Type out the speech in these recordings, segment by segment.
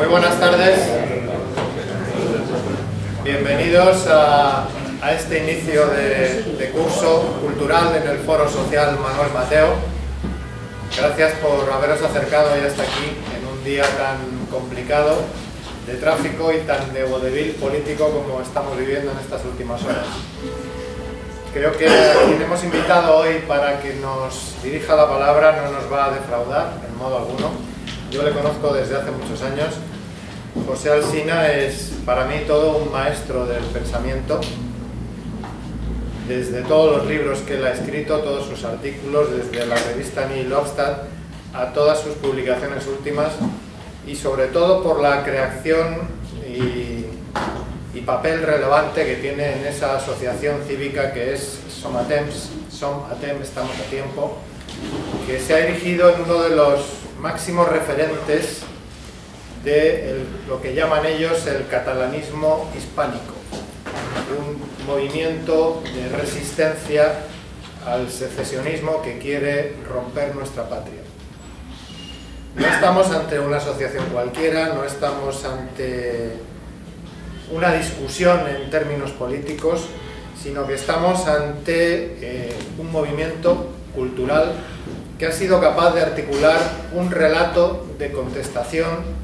Muy buenas tardes. Bienvenidos a este inicio de curso cultural en el Foro Social Manuel Mateo. Gracias por haberos acercado ya hasta aquí en un día tan complicado de tráfico y tan de vodevil político como estamos viviendo en estas últimas horas. Creo que a quien hemos invitado hoy para que nos dirija la palabra no nos va a defraudar en modo alguno. Yo le conozco desde hace muchos años. José Alsina es para mí todo un maestro del pensamiento, desde todos los libros que él ha escrito, todos sus artículos, desde la revista Nihil Obstat a todas sus publicaciones últimas, y sobre todo por la creación y papel relevante que tiene en esa asociación cívica que es Som Atem, estamos a tiempo, que se ha erigido en uno de los máximos referentes de lo que llaman ellos el catalanismo hispánico, un movimiento de resistencia al secesionismo que quiere romper nuestra patria. No estamos ante una asociación cualquiera, no estamos ante una discusión en términos políticos, sino que estamos ante un movimiento cultural que ha sido capaz de articular un relato de contestación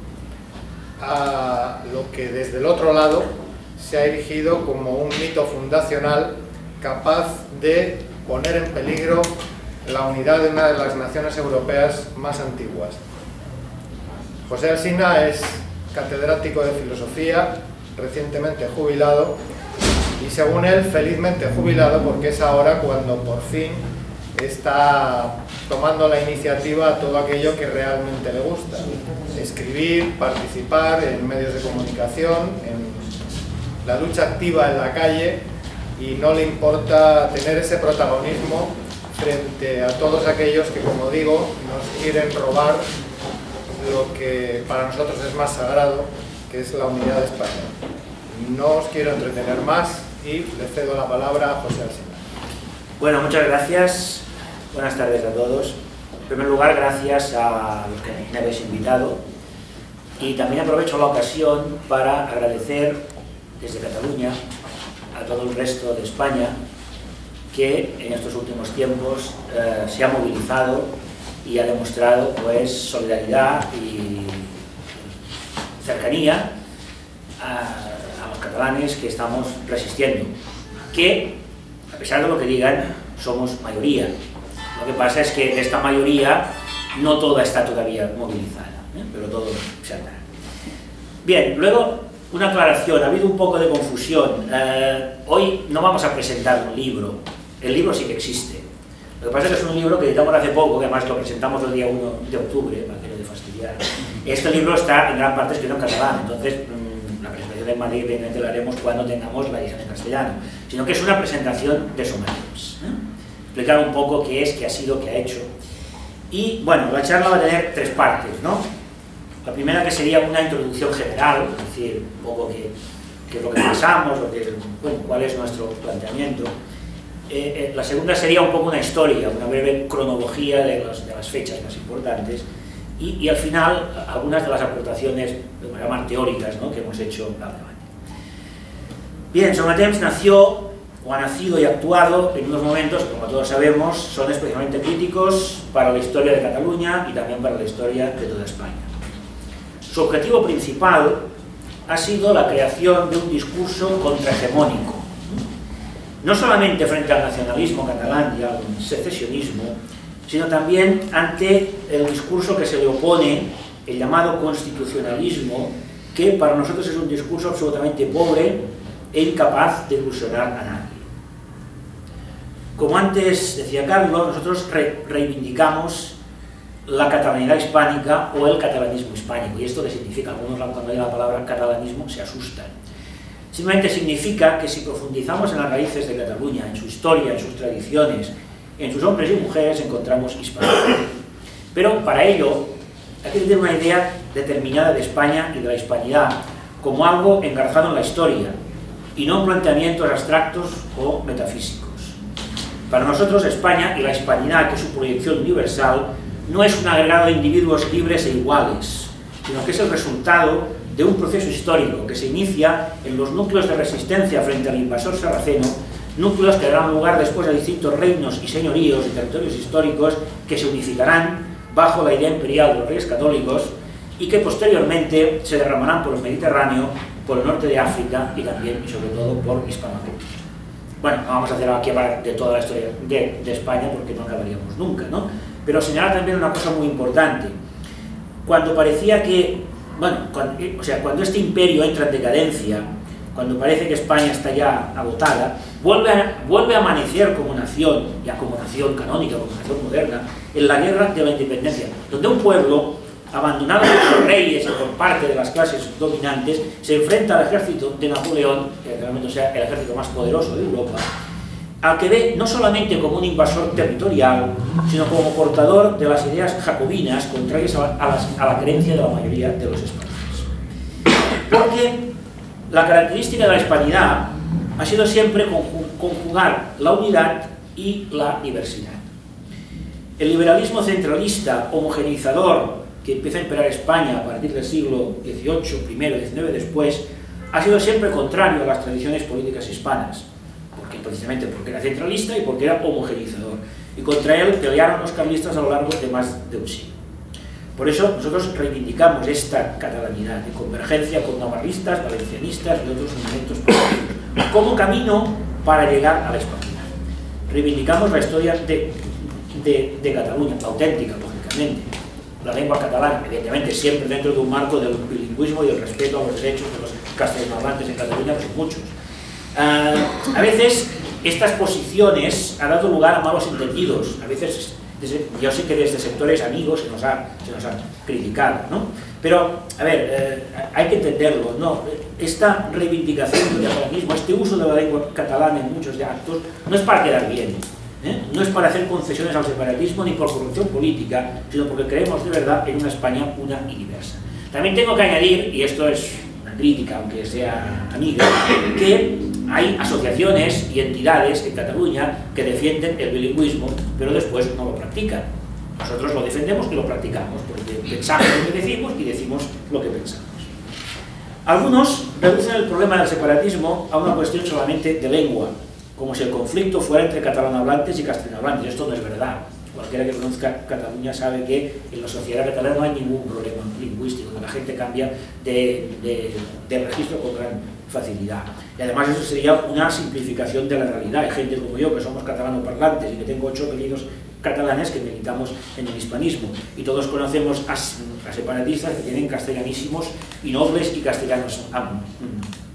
a lo que desde el otro lado se ha erigido como un mito fundacional capaz de poner en peligro la unidad de una de las naciones europeas más antiguas. José Alsina es catedrático de filosofía, recientemente jubilado, y según él, felizmente jubilado, porque es ahora cuando por fin está tomando la iniciativa a todo aquello que realmente le gusta: escribir, participar en medios de comunicación, en la lucha activa en la calle, y no le importa tener ese protagonismo frente a todos aquellos que, como digo, nos quieren robar lo que para nosotros es más sagrado, que es la unidad de España. No os quiero entretener más y le cedo la palabra a José Alsina. Bueno, muchas gracias. Buenas tardes a todos. En primer lugar, gracias a los que me habéis invitado, y también aprovecho la ocasión para agradecer desde Cataluña a todo el resto de España que en estos últimos tiempos se ha movilizado y ha demostrado pues solidaridad y cercanía a los catalanes que estamos resistiendo, que a pesar de lo que digan somos mayoría. Lo que pasa es que de esta mayoría no toda está todavía movilizada, pero todo se hará. Bien, luego una aclaración, ha habido un poco de confusión. Hoy no vamos a presentar un libro, el libro sí que existe. Lo que pasa es que es un libro que editamos hace poco, que además lo presentamos el día 1 de octubre, para que no te fastidiar. Este libro está en gran parte escrito en catalán, entonces la presentación en Madrid evidentemente la haremos cuando tengamos la edición en castellano, sino que es una presentación de Som Atem. Explicar un poco qué es, qué ha sido, qué ha hecho. Y bueno, la charla va a tener tres partes, ¿no? La primera, que sería una introducción general, es decir, un poco qué es lo que pensamos, bueno, cuál es nuestro planteamiento. La segunda sería un poco una historia, una breve cronología de las fechas más importantes, y al final algunas de las aportaciones, de manera más teóricas, ¿no?, que hemos hecho al debate. Bien, Som Atem nació, o ha nacido y actuado en unos momentos que, como todos sabemos, son especialmente críticos para la historia de Cataluña y también para la historia de toda España. Su objetivo principal ha sido la creación de un discurso contrahegemónico, no solamente frente al nacionalismo catalán y al secesionismo, sino también ante el discurso que se le opone, el llamado constitucionalismo, que para nosotros es un discurso absolutamente pobre e incapaz de ilusionar a nadie. Como antes decía Carlos, nosotros reivindicamos la catalanidad hispánica o el catalanismo hispánico. ¿Y esto qué significa? Algunos, cuando oyen la palabra catalanismo, se asustan. Simplemente significa que si profundizamos en las raíces de Cataluña, en su historia, en sus tradiciones, en sus hombres y mujeres, encontramos hispanidad. Pero para ello hay que tener una idea determinada de España y de la hispanidad como algo engarzado en la historia, y no en planteamientos abstractos o metafísicos. Para nosotros, España y la hispanidad, que es su proyección universal, no es un agregado de individuos libres e iguales, sino que es el resultado de un proceso histórico que se inicia en los núcleos de resistencia frente al invasor sarraceno, núcleos que darán lugar después a distintos reinos y señoríos y territorios históricos que se unificarán bajo la idea imperial de los reyes católicos y que posteriormente se derramarán por el Mediterráneo, por el norte de África y también y sobre todo por Hispanoamérica. Bueno, no vamos a hacer aquí hablar de toda la historia de España porque no acabaríamos nunca, ¿no? Pero señalar también una cosa muy importante. Cuando parecía que, bueno, cuando este imperio entra en decadencia, cuando parece que España está ya agotada, vuelve a amanecer como nación, ya como nación canónica, como nación moderna, en la guerra de la independencia, donde un pueblo, abandonado por los reyes y por parte de las clases dominantes, se enfrenta al ejército de Napoleón, que realmente sea el ejército más poderoso de Europa, al que ve no solamente como un invasor territorial, sino como portador de las ideas jacobinas contrarias a la creencia de la mayoría de los españoles. Porque la característica de la hispanidad ha sido siempre conjugar la unidad y la diversidad. El liberalismo centralista, homogeneizador, que empieza a imperar España a partir del siglo XVIII, primero, XIX después, ha sido siempre contrario a las tradiciones políticas hispanas, precisamente porque era centralista y porque era homogeneizador. Y contra él pelearon los carlistas a lo largo de más de un siglo. Por eso nosotros reivindicamos esta catalanidad de convergencia con navarristas, valencianistas y otros movimientos políticos como camino para llegar a la hispanidad. Reivindicamos la historia de Cataluña, auténtica, lógicamente. La lengua catalana, evidentemente, siempre dentro de un marco del bilingüismo y del respeto a los derechos de los castellanohablantes en Cataluña, que son muchos. A veces estas posiciones han dado lugar a malos entendidos, a veces yo sé que desde sectores amigos se nos han criticado, ¿no? Pero, a ver, hay que entenderlo, ¿no? Esta reivindicación del catalanismo, este uso de la lengua catalana en muchos de actos, no es para quedar bien, no es para hacer concesiones al separatismo ni por corrupción política, sino porque creemos de verdad en una España una y diversa. También tengo que añadir, y esto es una crítica, aunque sea amiga, que hay asociaciones y entidades en Cataluña que defienden el bilingüismo, pero después no lo practican. Nosotros lo defendemos y lo practicamos, porque pensamos lo que decimos y decimos lo que pensamos. Algunos reducen el problema del separatismo a una cuestión solamente de lengua, como si el conflicto fuera entre catalanohablantes y castellanohablantes. Esto no es verdad. Cualquiera que conozca Cataluña sabe que en la sociedad catalana no hay ningún problema lingüístico, que la gente cambia de registro con gran facilidad. Y además eso sería una simplificación de la realidad. Hay gente como yo que somos catalanoparlantes y que tengo 8 apellidos catalanes que militamos en el hispanismo y todos conocemos a separatistas que tienen castellanísimos y nobles y castellanos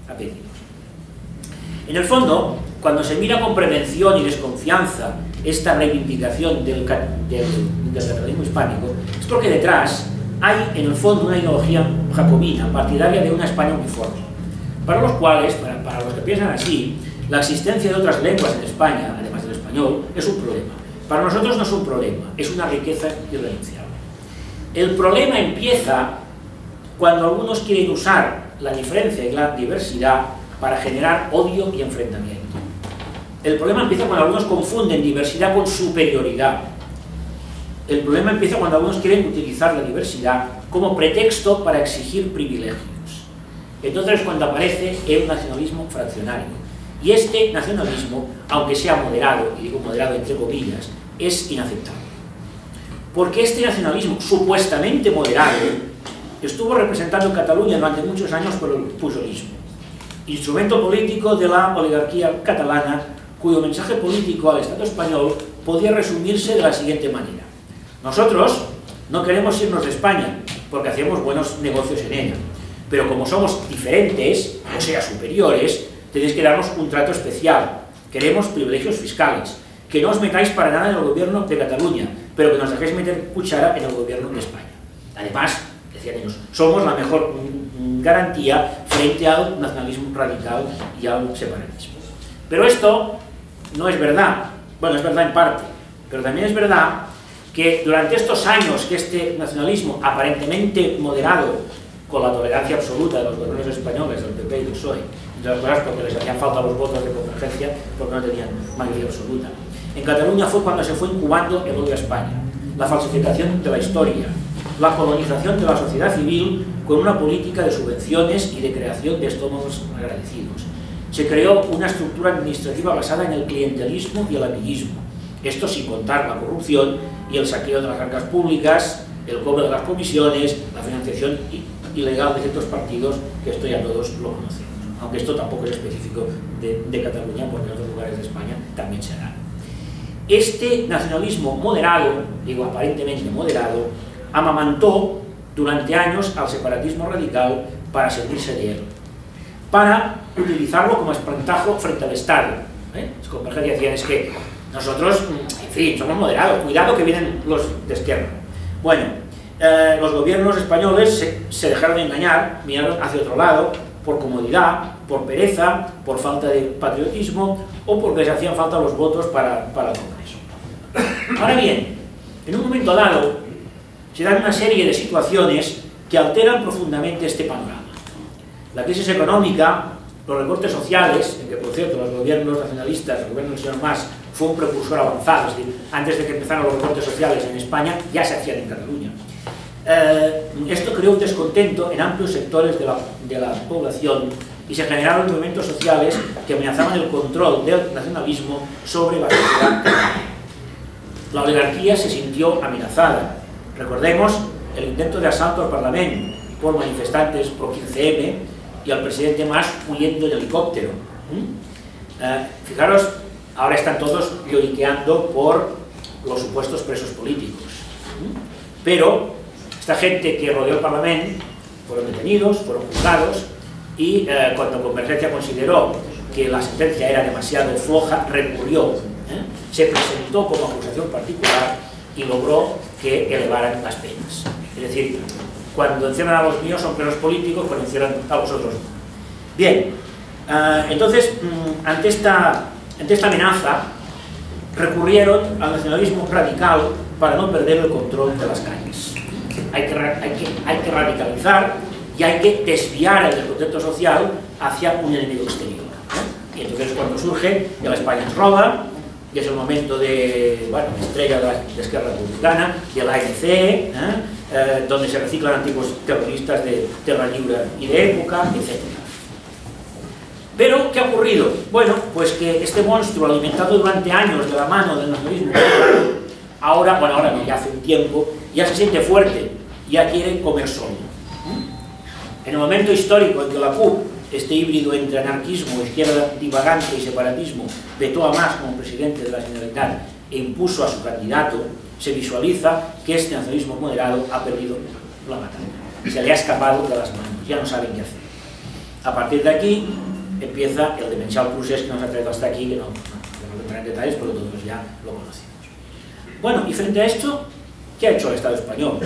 apellidos. En el fondo, cuando se mira con prevención y desconfianza esta reivindicación del catalanismo hispánico, es porque detrás hay en el fondo una ideología jacobina, partidaria de una España uniforme, para los cuales, para los que piensan así, la existencia de otras lenguas en España, además del español, es un problema. Para nosotros no es un problema, es una riqueza irrenunciable. El problema empieza cuando algunos quieren usar la diferencia y la diversidad para generar odio y enfrentamiento. El problema empieza cuando algunos confunden diversidad con superioridad. El problema empieza cuando algunos quieren utilizar la diversidad como pretexto para exigir privilegios. Entonces es cuando aparece el nacionalismo fraccionario. Y este nacionalismo, aunque sea moderado, y digo moderado entre comillas, es inaceptable. Porque este nacionalismo supuestamente moderado estuvo representado en Cataluña durante muchos años por el pujolismo, instrumento político de la oligarquía catalana, cuyo mensaje político al Estado español podía resumirse de la siguiente manera: nosotros no queremos irnos de España porque hacemos buenos negocios en ella, pero como somos diferentes, o sea superiores, tenéis que darnos un trato especial. Queremos privilegios fiscales, que no os metáis para nada en el gobierno de Cataluña, pero que nos dejéis meter cuchara en el gobierno de España. Además, decían ellos, somos la mejor garantía frente al nacionalismo radical y al separatismo. Pero esto no es verdad. Bueno, es verdad en parte, pero también es verdad que durante estos años que este nacionalismo aparentemente moderado, con la tolerancia absoluta de los gobiernos españoles, del PP y del PSOE, entre las cosas porque les hacían falta los votos de convergencia, porque no tenían mayoría absoluta. En Cataluña fue cuando se fue incubando el odio a España, la falsificación de la historia, la colonización de la sociedad civil con una política de subvenciones y de creación de estómagos agradecidos. Se creó una estructura administrativa basada en el clientelismo y el amiguismo, esto sin contar la corrupción y el saqueo de las arcas públicas, el cobro de las comisiones, la financiación ilegal de ciertos partidos, que esto ya todos lo conocemos, aunque esto tampoco es específico de Cataluña, porque en otros lugares de España también se hará. Este nacionalismo moderado, digo aparentemente moderado, amamantó durante años al separatismo radical para servirse de él, para utilizarlo como espantajo frente al Estado. Los convergentes decían, es que nosotros, en fin, somos moderados, cuidado que vienen los de izquierda. Bueno, los gobiernos españoles se dejaron engañar, miraron hacia otro lado, por comodidad, por pereza, por falta de patriotismo o porque les hacían falta los votos para el Congreso. Ahora bien, en un momento dado se dan una serie de situaciones que alteran profundamente este panorama. La crisis económica, los recortes sociales, en que por cierto los gobiernos nacionalistas, el gobierno del señor Mas fue un precursor avanzado, es decir, antes de que empezaran los recortes sociales en España ya se hacían en Cataluña. Esto creó un descontento en amplios sectores de la población y se generaron movimientos sociales que amenazaban el control del nacionalismo sobre la sociedad. La oligarquía se sintió amenazada. Recordemos el intento de asalto al Parlamento por manifestantes pro 15M y al presidente Mas huyendo en helicóptero. Fijaros, ahora están todos lloriqueando por los supuestos presos políticos. Pero esta gente que rodeó el Parlamento fueron detenidos, fueron juzgados y cuando Convergencia consideró que la sentencia era demasiado floja, recurrió, se presentó como acusación particular y logró que elevaran las penas. Es decir, cuando encierran a los míos son presos políticos, cuando encierran a los otros no. Bien, entonces, ante esta amenaza, recurrieron al nacionalismo radical para no perder el control de las calles. Hay que radicalizar y hay que desviar el descontento social hacia un enemigo exterior. Y entonces cuando surge el España ens roba, y es el momento de, bueno, estrella de Esquerra Republicana, del ANC, donde se reciclan antiguos terroristas de Terra Lliure y de época, etc. Pero, ¿qué ha ocurrido? Bueno, pues que este monstruo alimentado durante años de la mano del nacionalismo, ahora no, ya hace un tiempo, ya se siente fuerte, ya quiere comer solo. En el momento histórico en que la CUP, este híbrido entre anarquismo, izquierda divagante y separatismo, vetó a Mas como presidente de la Generalitat e impuso a su candidato, se visualiza que este nacionalismo moderado ha perdido la batalla. Se le ha escapado de las manos, ya no saben qué hacer. A partir de aquí empieza el demencial procés que nos ha traído hasta aquí, que no entraré en detalles, pero todos ya lo conocemos. Bueno, y frente a esto, ¿qué ha hecho el Estado español?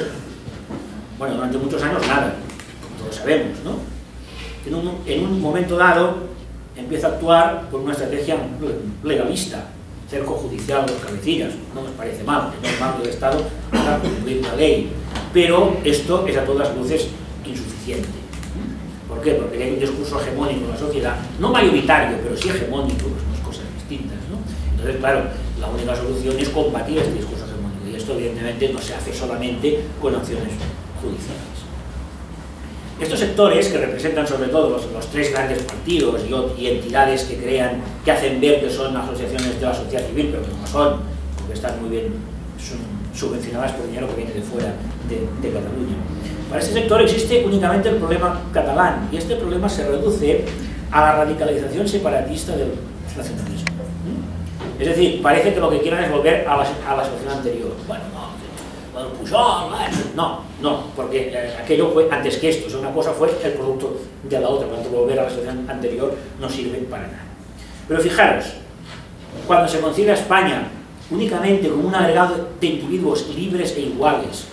Bueno, durante muchos años nada, como todos sabemos, ¿no? En un momento dado empieza a actuar con una estrategia legalista, cerco judicial de los cabecillas. No nos parece mal, tener un mando de Estado para cumplir la ley, pero esto es a todas luces insuficiente. ¿Por qué? Porque hay un discurso hegemónico en la sociedad, no mayoritario, pero sí hegemónico, que son dos cosas distintas, ¿no? Entonces, claro, la única solución es combatir este discurso hegemónico, y esto evidentemente no se hace solamente con acciones judiciales. Estos sectores, que representan sobre todo los tres grandes partidos y entidades que hacen ver que son asociaciones de la sociedad civil, pero que no son, porque están muy bien, son subvencionadas por dinero que viene de fuera de Cataluña. Para este sector existe únicamente el problema catalán, y este problema se reduce a la radicalización separatista del nacionalismo. Es decir, parece que lo que quieren es volver a la situación anterior. Bueno, no, porque aquello fue antes que esto, o sea, una cosa fue el producto de la otra, cuando volver a la situación anterior no sirve para nada. Pero fijaros, cuando se concibe a España únicamente como un agregado de individuos libres e iguales,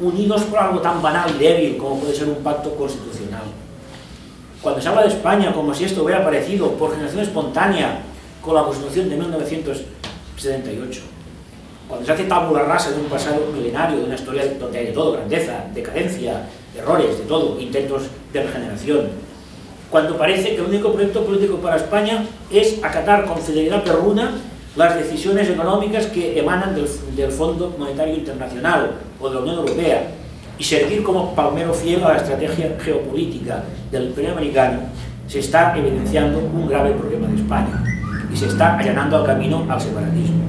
unidos por algo tan banal y débil como puede ser un pacto constitucional, cuando se habla de España como si esto hubiera aparecido por generación espontánea con la Constitución de 1978, cuando se hace tabula rasa de un pasado milenario, de una historia donde hay de todo, grandeza, decadencia, errores, de todo, intentos de regeneración, cuando parece que el único proyecto político para España es acatar con fidelidad perruna las decisiones económicas que emanan del Fondo Monetario Internacional o de la Unión Europea, y servir como palmero fiel a la estrategia geopolítica del imperio americano, se está evidenciando un grave problema de España y se está allanando el camino al separatismo.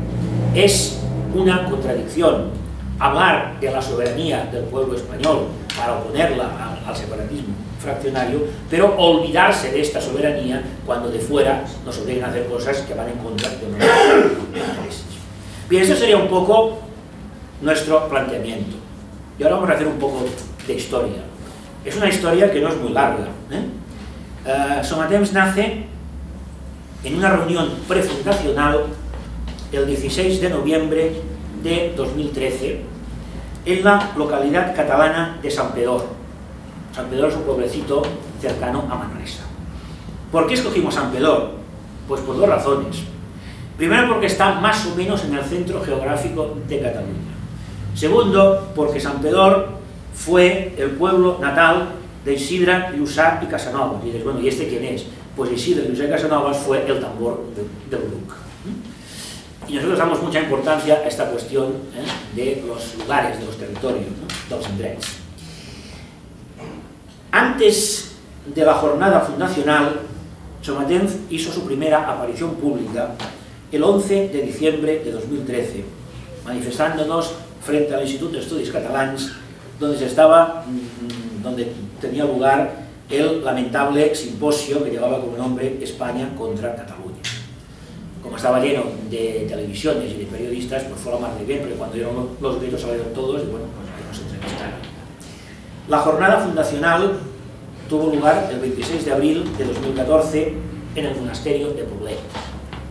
Es una contradicción hablar de la soberanía del pueblo español para oponerla al separatismo fraccionario, pero olvidarse de esta soberanía cuando de fuera nos obligan a hacer cosas que van en contra de nuestros intereses. Bien, eso sería un poco nuestro planteamiento. Y ahora vamos a hacer un poco de historia. Es una historia que no es muy larga. Somatemps nace en una reunión prefundacional el 16 de noviembre de 2013 en la localidad catalana de Santpedor. Santpedor es un pueblecito cercano a Manresa. ¿Por qué escogimos Santpedor? Pues por dos razones. Primero, porque está más o menos en el centro geográfico de Cataluña. Segundo, porque Santpedor fue el pueblo natal de Isidre, Lluçà y Casanovas. Y dices, bueno, ¿y este quién es? Pues Isidre, Lluçà y Casanovas fue el tambor del Bruc. Y nosotros damos mucha importancia a esta cuestión de los lugares, de los territorios, ¿no? De los indrets. Antes de la jornada fundacional, Somatemps hizo su primera aparición pública el 11 de diciembre de 2013, manifestándonos frente al Institut d'Estudis Catalans, donde tenía lugar el lamentable simposio que llevaba como nombre España contra Cataluña. Como estaba lleno de televisiones y de periodistas, pues fue lo más de bien, porque cuando dieron los gritos salieron todos y bueno, pues ahí nos entrevistaron. La jornada fundacional tuvo lugar el 26 de abril de 2014 en el monasterio de Poblet.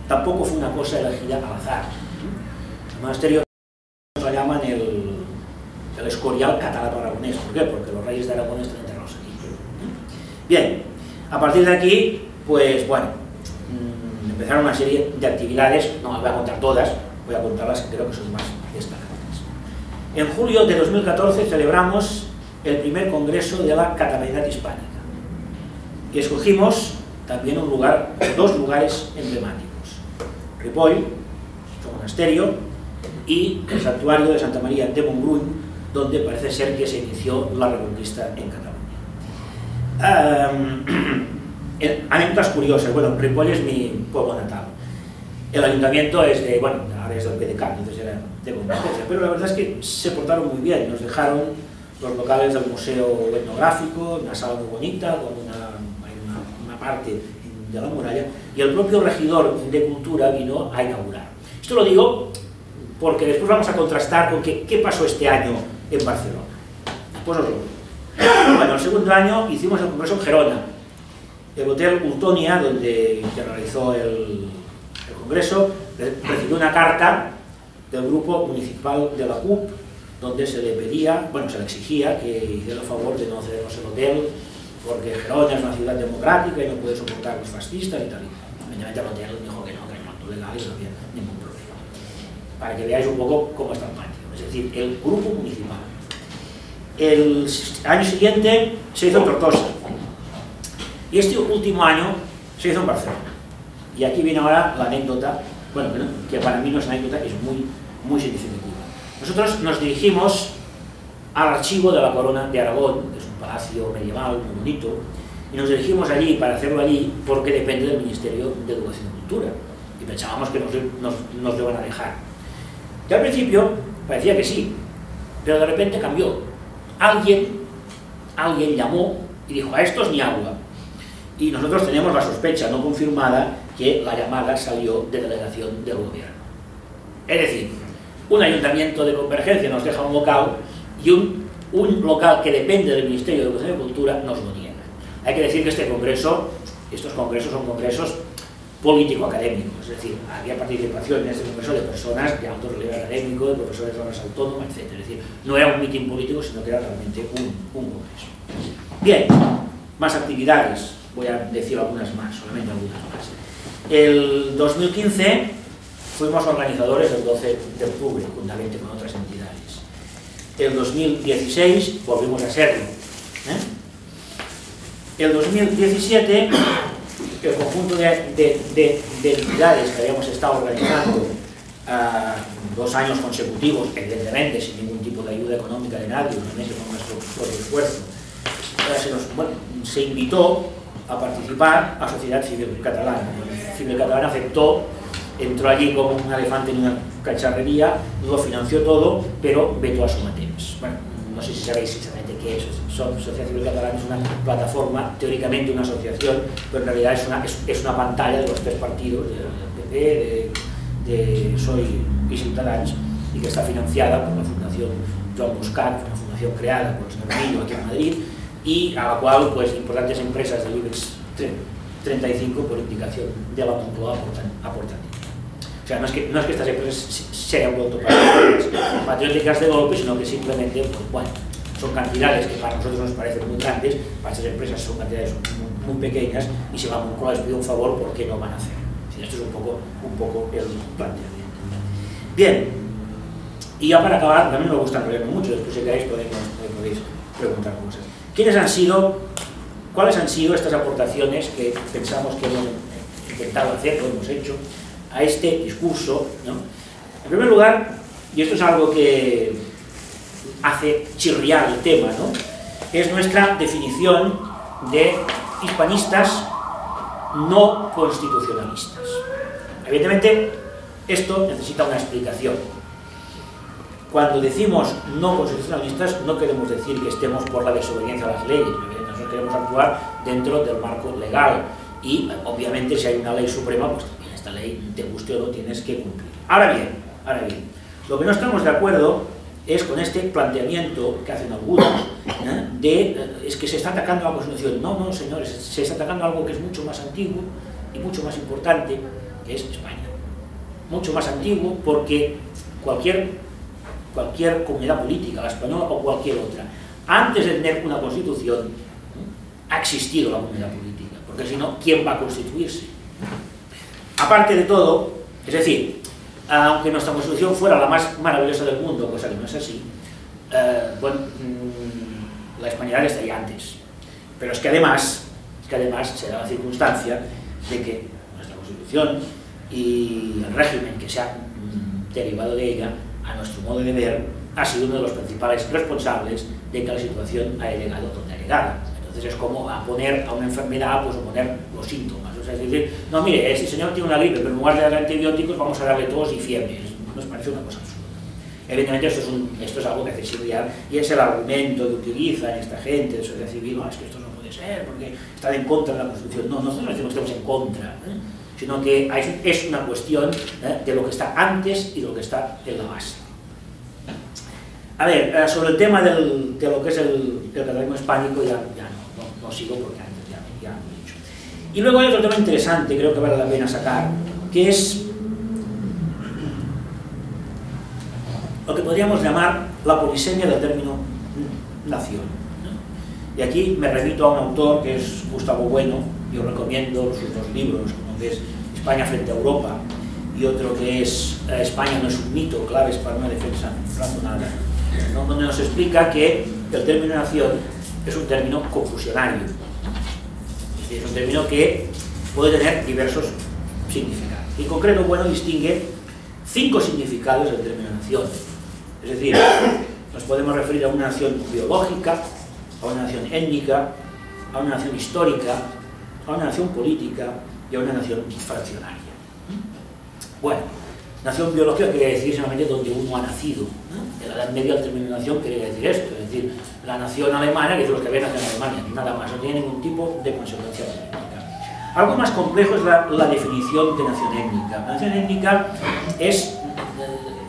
Tampoco fue una cosa elegida al azar. El monasterio lo llaman el Escorial catalano-aragonés. ¿Por qué? Porque los reyes de Aragón están enterrados aquí. Bien, a partir de aquí, pues bueno, empezaron una serie de actividades, no las voy a contar todas, voy a contar las que creo que son más destacadas. En julio de 2014 celebramos el primer congreso de la Catalanidad Hispánica y escogimos también dos lugares emblemáticos: Ripoll, su monasterio, y el santuario de Santa María de Montbrú, donde parece ser que se inició la Reconquista en Cataluña. Anécdotas curiosas. Bueno, Ripoll es mi pueblo natal. El ayuntamiento es de, bueno, ahora es del PDCAT, entonces era de competencia, pero la verdad es que se portaron muy bien. Nos dejaron los locales del Museo Etnográfico, una sala muy bonita, con una parte de la muralla, y el propio regidor de Cultura vino a inaugurar. Esto lo digo porque después vamos a contrastar con qué pasó este año en Barcelona. Después os lo digo. Bueno, el segundo año hicimos el congreso en Gerona. El Hotel Ultonia, donde se realizó el congreso, recibió una carta del grupo municipal de la CUP, donde se le pedía, bueno, se le exigía que hiciera el favor de no cedernos el hotel, porque Gerona es una ciudad democrática y no puede soportar a los fascistas y tal. Obviamente el hotel dijo que no legal y no había ningún problema. Para que veáis un poco cómo está el patio, es decir, el grupo municipal. El año siguiente se hizo en Tortosa. Y este último año se hizo en Barcelona. Y aquí viene ahora la anécdota, bueno, que para mí no es anécdota, es muy significativa. Nosotros nos dirigimos al archivo de la Corona de Aragón, que es un palacio medieval muy bonito, y nos dirigimos allí para hacerlo allí porque depende del Ministerio de Educación y Cultura. Y pensábamos que nos lo iban a dejar. Y al principio parecía que sí, pero de repente cambió. Alguien llamó y dijo: a estos ni agua. Y nosotros teníamos la sospecha no confirmada que la llamada salió de delegación del gobierno. Es decir, un ayuntamiento de Convergencia nos deja un local y un local que depende del Ministerio de Educación y Cultura nos lo niega. Hay que decir que estos congresos son congresos político-académicos, es decir, había participación en este congreso de personas de alto relieve académico, de profesores de las autónomas, etc. Es decir, no era un mitin político, sino que era realmente un congreso. Bien, más actividades, voy a decir algunas más, solamente algunas más. El 2015 fuimos organizadores del 12 de octubre, juntamente con otras entidades. El 2016 volvimos a serlo. El 2017, el conjunto de entidades que habíamos estado organizando 2 años consecutivos, evidentemente sin ningún tipo de ayuda económica de nadie, obviamente con nuestro propio esfuerzo. Se invitó a participar a Sociedad Civil Catalana. Civil Catalana aceptó, entró allí como un elefante en una cacharrería, lo financió todo, pero vetó a Somatemps. Bueno, no sé si sabéis exactamente qué es. Sociedad Civil Catalana es una plataforma, teóricamente una asociación, pero en realidad es una pantalla de los tres partidos, del PP, de PSOE y Ciutadans, y que está financiada por la Fundación Joan Boscat, una fundación creada por el señor Millo aquí en Madrid, y a la cual pues, importantes empresas del IBEX 35, por indicación de la Moncloa, aportan. O sea, no es que estas empresas se hayan vuelto patrióticas de golpe, sino que simplemente, pues, bueno, son cantidades que para nosotros nos parecen muy grandes, para estas empresas son cantidades muy pequeñas, y si la Moncloa les pide un favor, ¿por qué no van a hacer? Esto es un poco el planteamiento. Bien, y ya para acabar, también me gusta enrollarme mucho, después si queréis podéis preguntar cosas. ¿Cuáles han sido estas aportaciones que pensamos que hemos intentado hacer, o hemos hecho, a este discurso, ¿no? En primer lugar, y esto es algo que hace chirriar el tema, ¿no? Es nuestra definición de hispanistas no constitucionalistas. Evidentemente, esto necesita una explicación. Cuando decimos no constitucionalistas, no queremos decir que estemos por la desobediencia a las leyes. Nosotros queremos actuar dentro del marco legal. Y, obviamente, si hay una ley suprema, pues también esta ley, te guste o no, tienes que cumplir. Ahora bien, lo que no estamos de acuerdo es con este planteamiento que hacen algunos, es que se está atacando a la Constitución. No, no, señores, se está atacando a algo que es mucho más antiguo y mucho más importante, que es España. Mucho más antiguo porque cualquier comunidad política, la española o cualquier otra, antes de tener una Constitución, ha existido la comunidad política, porque si no, ¿quién va a constituirse? Aparte de todo, es decir, aunque nuestra Constitución fuera la más maravillosa del mundo, cosa que no es así, bueno, la hispanidad estaría antes. Pero es que además se da la circunstancia de que nuestra Constitución y el régimen que se ha derivado de ella, a nuestro modo de ver, ha sido uno de los principales responsables de que la situación haya llegado donde ha llegado. Entonces es como a poner a una enfermedad, pues a poner los síntomas. O sea, es decir, no, mire, este señor tiene una gripe, pero en lugar de darle antibióticos vamos a darle tos y fiebre. Nos parece una cosa absurda. Evidentemente esto es algo que hace chirriar, y es el argumento que utilizan esta gente de sociedad civil. No, es que esto no puede ser porque está en contra de la Constitución. No, nosotros no decimos que estemos en contra, sino que es una cuestión de lo que está antes y de lo que está en la base. A ver, sobre el tema de lo que es el catalanismo hispánico ya no sigo porque antes ya lo he dicho. Y luego hay otro tema interesante, creo que vale la pena sacar, que es lo que podríamos llamar la polisemia del término nación, ¿no? Y aquí me remito a un autor que es Gustavo Bueno. Yo recomiendo sus dos libros, uno que es España frente a Europa y otro que es España no es un mito, claves para una defensa razonada, ¿no? Donde nos explica que el término nación es un término confusionario, es un término que puede tener diversos significados. En concreto, Bueno distingue 5 significados del término nación. Es decir, nos podemos referir a una nación biológica, a una nación étnica, a una nación histórica, a una nación política y a una nación fraccionaria. Bueno, nación biológica quiere decir solamente donde uno ha nacido, ¿no? En la Edad Media el término nación quería decir esto, es decir, la nación alemana, que es los que habían nacido en Alemania, nada más, no tiene ningún tipo de consecuencia política. Algo más complejo es la definición de nación étnica. La nación étnica es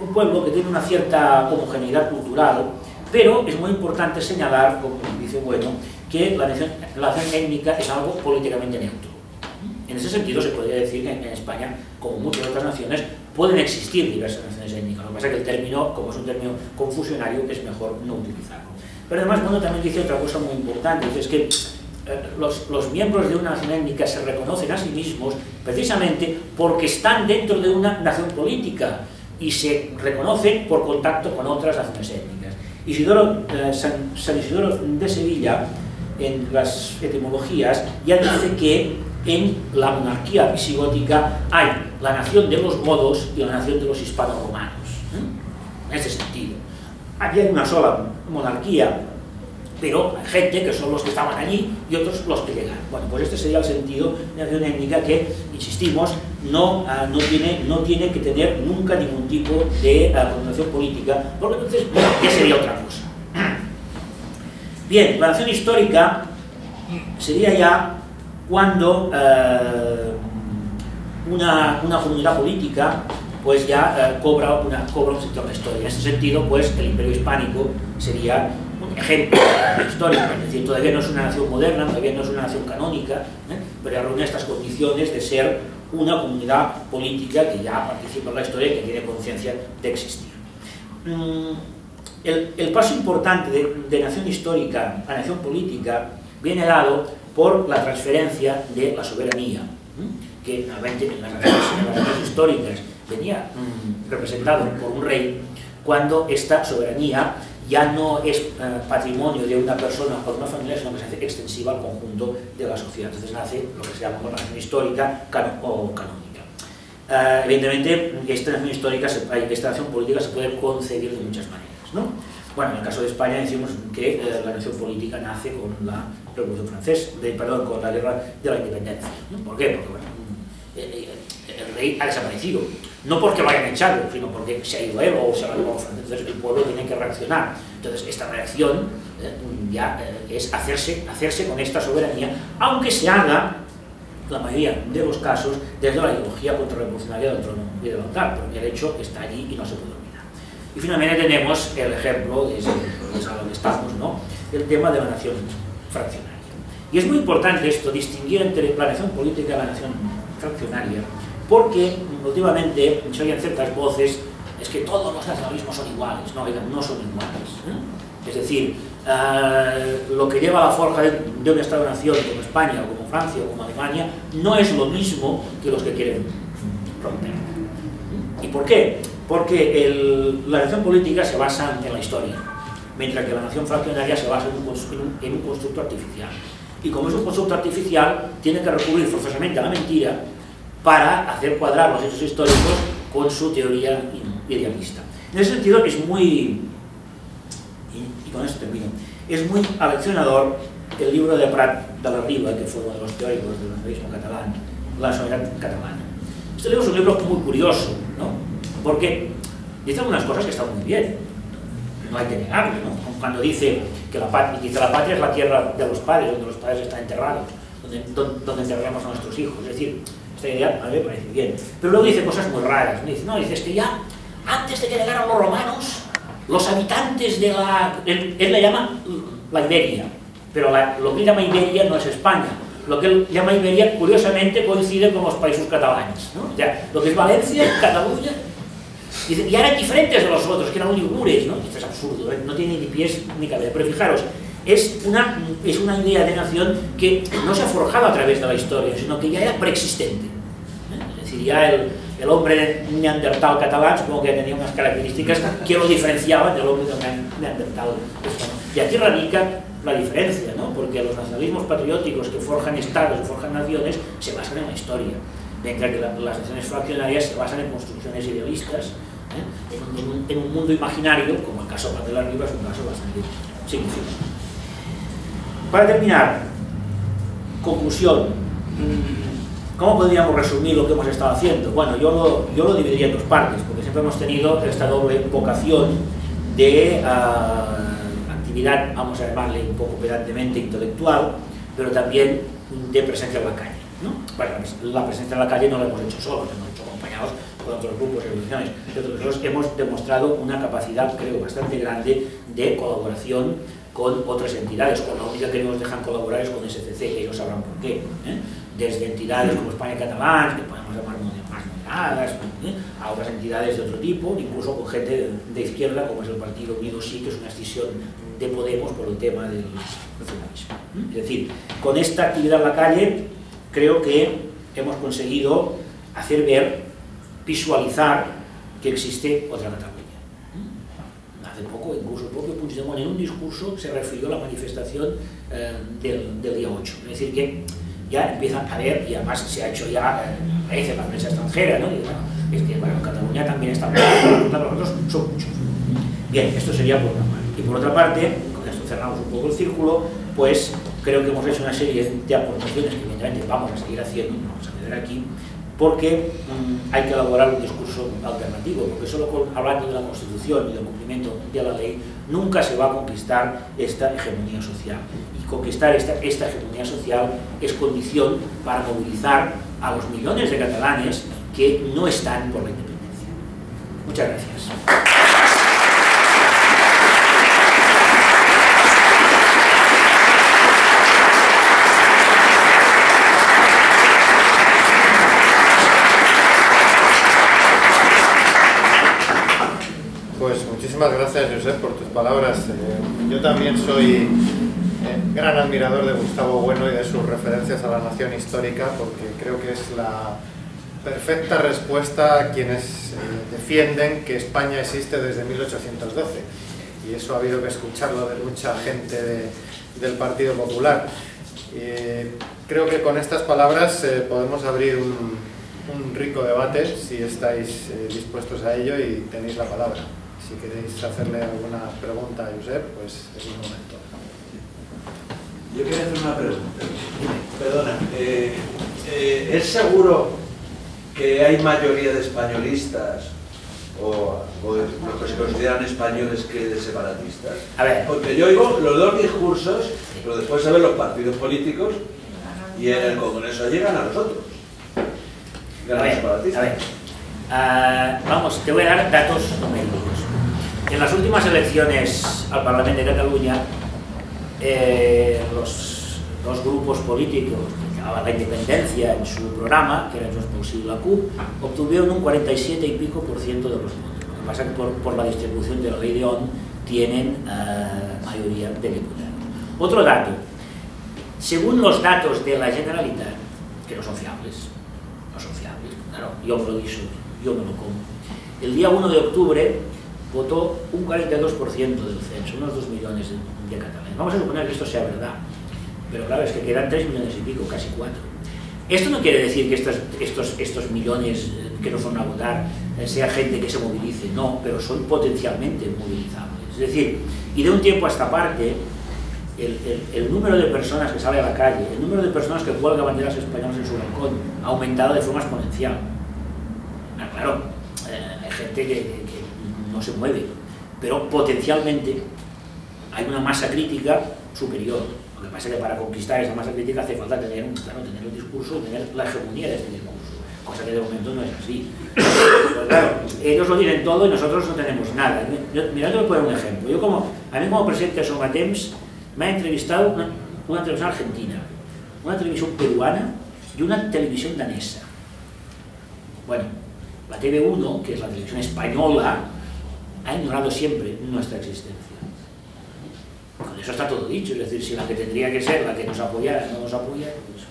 un pueblo que tiene una cierta homogeneidad cultural, pero es muy importante señalar, como dice Bueno, que la nación étnica es algo políticamente neutro. En ese sentido se podría decir que en España, como muchas otras naciones, pueden existir diversas naciones étnicas. Lo que pasa es que el término, como es un término confusionario, es mejor no utilizarlo. Pero además, Bueno también dice otra cosa muy importante, que es que los miembros de una nación étnica se reconocen a sí mismos precisamente porque están dentro de una nación política y se reconocen por contacto con otras naciones étnicas. San Isidoro de Sevilla, en las etimologías, ya dice que en la monarquía visigótica hay la nación de los godos y la nación de los hispano-romanos, en ese sentido. aquí hay una sola monarquía, pero hay gente que son los que estaban allí y otros los que llegan. Bueno, pues este sería el sentido de nación étnica que, insistimos, no tiene que tener nunca ningún tipo de connotación política, porque entonces ya sería otra cosa. Bien, la nación histórica sería ya cuando una comunidad política pues ya cobra un sector de la historia. En ese sentido, pues el Imperio Hispánico sería un ejemplo histórico, es decir, todavía no es una nación moderna, todavía no es una nación canónica, pero ya reúne estas condiciones de ser una comunidad política que ya participa en la historia y que tiene conciencia de existir. El paso importante de nación histórica a nación política viene dado por la transferencia de la soberanía, que normalmente en las naciones históricas venía representado por un rey, cuando esta soberanía ya no es patrimonio de una persona o de una familia, sino que se hace extensiva al conjunto de la sociedad. Entonces nace lo que se llama la nación histórica o canónica. Evidentemente, esta nación histórica, esta nación política se puede concebir de muchas maneras, ¿no? Bueno, en el caso de España decimos que la nación política nace con la Revolución Francesa, con la Guerra de la Independencia, ¿no? ¿Por qué? Porque bueno, el rey ha desaparecido, no porque lo hayan echado, sino porque se ha ido él o se ha ido los franceses. Entonces el pueblo tiene que reaccionar. Entonces esta reacción ya es hacerse con esta soberanía, aunque se haga, la mayoría de los casos, desde la ideología contrarrevolucionaria del trono y del altar, porque el hecho está allí y no se puede olvidar. Y finalmente tenemos el ejemplo, es a donde estamos, ¿no?, el tema de la nación fraccionaria. Y es muy importante esto, distinguir entre la nación política y la nación fraccionaria, porque últimamente se oyen ciertas voces, es que todos los nacionalismos son iguales. No, oigan, no son iguales, Es decir, lo que lleva a la forja de un Estado-nación como España, o como Francia, o como Alemania, no es lo mismo que los que quieren romper. ¿Y por qué? Porque la nación política se basa en la historia, mientras que la nación fraccionaria se basa en un constructo artificial. Y como es un constructo artificial, tiene que recurrir forzosamente a la mentira para hacer cuadrar los hechos históricos con su teoría idealista. En ese sentido es muy, y con esto termino, es muy aleccionador el libro de Prat de la Riba, que fue uno de los teóricos del nacionalismo catalán, La soberanía catalana. Este libro es un libro muy curioso, ¿no?, porque dice algunas cosas que están muy bien, no hay que negarlo, ¿no? Cuando dice que la patria es la tierra de los padres, donde los padres están enterrados, donde enterramos a nuestros hijos. Es decir, esta idea a mí me parece bien. Pero luego dice cosas muy raras. Dice es que ya antes de que llegaran los romanos, los habitantes de él le llama la Iberia, pero lo que él llama Iberia no es España. Lo que él llama Iberia, curiosamente, coincide con los países catalanes, ¿no? O sea, lo que es Valencia, Cataluña, y eran diferentes de los otros, que eran uigures, ¿no? Esto es absurdo, ¿eh? No tiene ni pies ni cabeza. Pero fijaros, es una idea de nación que no se ha forjado a través de la historia, sino que ya era preexistente, ¿eh? Es decir, ya el hombre neandertal catalán, supongo que tenía unas características que lo diferenciaban del hombre neandertal. Y aquí radica la diferencia, ¿no? Porque los nacionalismos patrióticos que forjan estados, que forjan naciones, se basan en la historia, mientras que las naciones fraccionarias se basan en construcciones idealistas, ¿eh? en un mundo imaginario, como el caso de la Riba es un caso bastante significativo. Para terminar, conclusión, ¿cómo podríamos resumir lo que hemos estado haciendo? Bueno, yo lo dividiría en dos partes, porque siempre hemos tenido esta doble vocación de actividad, vamos a llamarle un poco pedantemente intelectual, pero también de presencia en la calle, ¿no? Bueno, la presencia en la calle no la hemos hecho solos, hemos hecho acompañados con otros grupos y organizaciones, pero nosotros hemos demostrado una capacidad, creo, bastante grande de colaboración con otras entidades. Con la única que nos dejan colaborar es con SCC, que ellos sabrán por qué, ¿eh? Desde entidades como España Catalán, que podemos llamar más moderadas, ¿eh? A otras entidades de otro tipo, incluso con gente de izquierda, como es el Partido Unido Sí, que es una escisión de Podemos por el tema del nacionalismo. Es decir, con esta actividad en la calle, creo que hemos conseguido hacer ver, visualizar que existe otra Cataluña. Hace poco, incluso el propio Puigdemont en un discurso se refirió a la manifestación del día 8. Es decir, que ya empiezan a ver, y además se ha hecho ya, en la prensa extranjera, ¿no? Y bueno, es que bueno, Cataluña también está, pero nosotros son muchos. Bien, esto sería por una parte. Y por otra parte, con esto cerramos un poco el círculo, pues creo que hemos hecho una serie de aportaciones que evidentemente vamos a seguir haciendo, no vamos a quedar aquí, porque hay que elaborar un discurso alternativo, porque solo hablando de la Constitución y del cumplimiento de la ley nunca se va a conquistar esta hegemonía social. Y conquistar esta hegemonía social es condición para movilizar a los millones de catalanes que no están por la independencia. Muchas gracias. Muchísimas gracias, Josep, por tus palabras. Yo también soy gran admirador de Gustavo Bueno y de sus referencias a la nación histórica, porque creo que es la perfecta respuesta a quienes defienden que España existe desde 1812. Y eso ha habido que escucharlo de mucha gente del Partido Popular. Creo que con estas palabras podemos abrir un rico debate, si estáis dispuestos a ello y tenéis la palabra. Si queréis hacerle alguna pregunta a Josep, pues es el momento. Yo quería hacer una pregunta. Perdona, ¿es seguro que hay mayoría de españolistas o de los que se consideran españoles que de separatistas? A ver. Porque yo oigo los dos discursos, pero después se ven los partidos políticos y en el Congreso llegan a nosotros. A ver. Vamos, te voy a dar datos numéricos. En las últimas elecciones al Parlamento de Cataluña, los dos grupos políticos que llevaban la independencia en su programa, que eran Junts pel Sí y la CUP, obtuvieron un 47 y pico % de los votos. Lo que pasa es que por la distribución de la ley de ON tienen mayoría de diputados. Otro dato, según los datos de la Generalitat, que no son fiables, claro, yo me lo guiso, yo me lo como. El día 1 de octubre votó un 42% del censo, unos 2 millones de catalanes. Vamos a suponer que esto sea verdad, pero claro, es que quedan 3 millones y pico, casi 4. Esto no quiere decir que estos millones que no fueron a votar sea gente que se movilice, no, pero son potencialmente movilizables. Es decir, y de un tiempo a esta parte, el número de personas que sale a la calle, el número de personas que cuelgan banderas españolas en su balcón ha aumentado de forma exponencial. Claro, hay gente que no se mueve, pero potencialmente hay una masa crítica superior. Lo que pasa es que para conquistar esa masa crítica hace falta tener el discurso, tener la hegemonía de este discurso, cosa que de momento no es así. Pero claro, ellos lo tienen todo y nosotros no tenemos nada. Mirad, te voy a poner un ejemplo. A mí como presidente de Somatemps me ha entrevistado una televisión argentina, una televisión peruana y una televisión danesa. Bueno, la TV1, que es la televisión española, ha ignorado siempre nuestra existencia. Con eso está todo dicho, es decir, si la que tendría que ser la que nos apoyara no nos apoya, pues...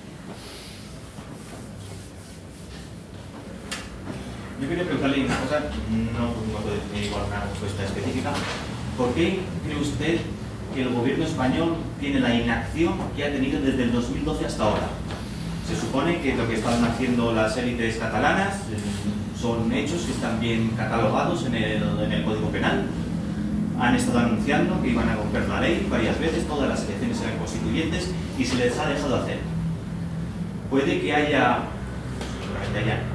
Yo quería preguntarle una cosa, no puede tener igual una respuesta específica. ¿Por qué cree usted que el gobierno español tiene la inacción que ha tenido desde el 2012 hasta ahora? Se supone que lo que están haciendo las élites catalanas son hechos que están bien catalogados en el Código Penal. Han estado anunciando que iban a romper la ley varias veces, todas las elecciones eran constituyentes y se les ha dejado hacer. Puede que haya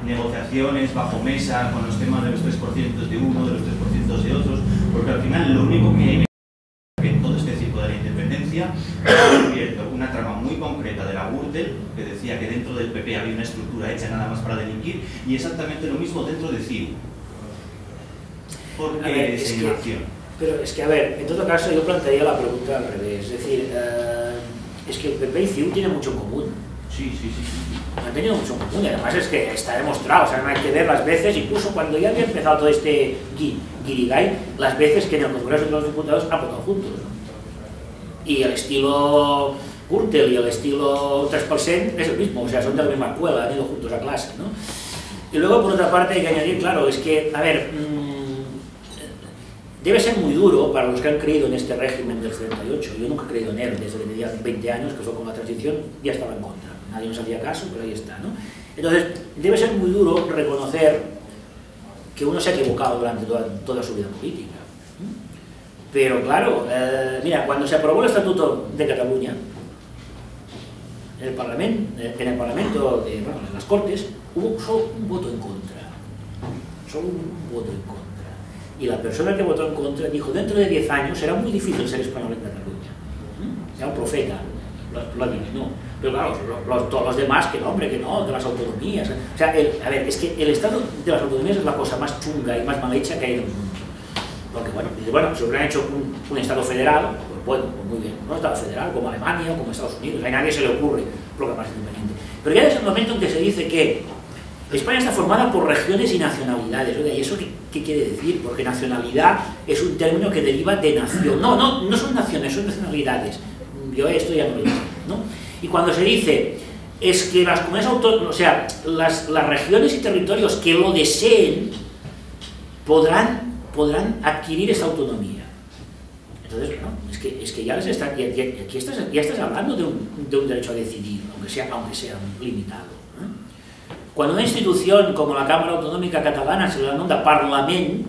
negociaciones bajo mesa con los temas de los 3% de uno, de los 3% de otros, porque al final lo único que hay en todo este ciclo de la independencia ha abierto una trama muy concreta de la Gürtel, que decía que dentro del PP había una estructura hecha nada más para delinquir, y exactamente lo mismo dentro de CiU. ¿Por qué esa inacción? Pero es que, a ver, en todo caso yo plantearía la pregunta al revés, es decir, es que el PP y CiU tienen mucho en común. Sí. Han tenido mucho en común, y además es que está demostrado, o sea, no hay que ver las veces, incluso cuando ya había empezado todo este guirigay, las veces que en el Congreso de los Diputados han votado juntos, ¿no? Y el estilo Gürtel y el estilo 3% es el mismo, o sea, son de la misma escuela, han ido juntos a clase, ¿no? Y luego, por otra parte, hay que añadir, claro, es que, a ver, debe ser muy duro para los que han creído en este régimen del 78. Yo nunca he creído en él, desde que tenía 20 años, que fue con la transición, ya estaba en contra. Nadie nos hacía caso, pero ahí está, ¿no? Entonces, debe ser muy duro reconocer que uno se ha equivocado durante toda su vida política. Pero claro, mira, cuando se aprobó el Estatuto de Cataluña, en el Parlamento, en las Cortes, hubo solo un voto en contra. Solo un voto en contra. Y la persona que votó en contra dijo, dentro de 10 años será muy difícil ser español en Cataluña. Era un profeta, lo adivinó. Pero claro, todos los demás, que no, hombre, que no, de las autonomías. O sea, a ver, es que el Estado de las autonomías es la cosa más chunga y más mal hecha que hay en el mundo. Porque bueno, si hubieran hecho un Estado federal, pues bueno, pues muy bien, un Estado federal como Alemania o como Estados Unidos, a nadie se le ocurre proclamarse independiente. Pero ya desde el momento en que se dice que España está formada por regiones y nacionalidades, ¿y eso qué quiere decir? Porque nacionalidad es un término que deriva de nación. No son naciones, son nacionalidades. Yo esto ya no lo digo, ¿no? Y cuando se dice es que las comunidades autónomas, o sea, las regiones y territorios que lo deseen podrán adquirir esta autonomía. Entonces, bueno, es que ya estás hablando de un derecho a decidir, aunque sea limitado, ¿no? Cuando una institución como la Cámara Autonómica Catalana se le nombra Parlament,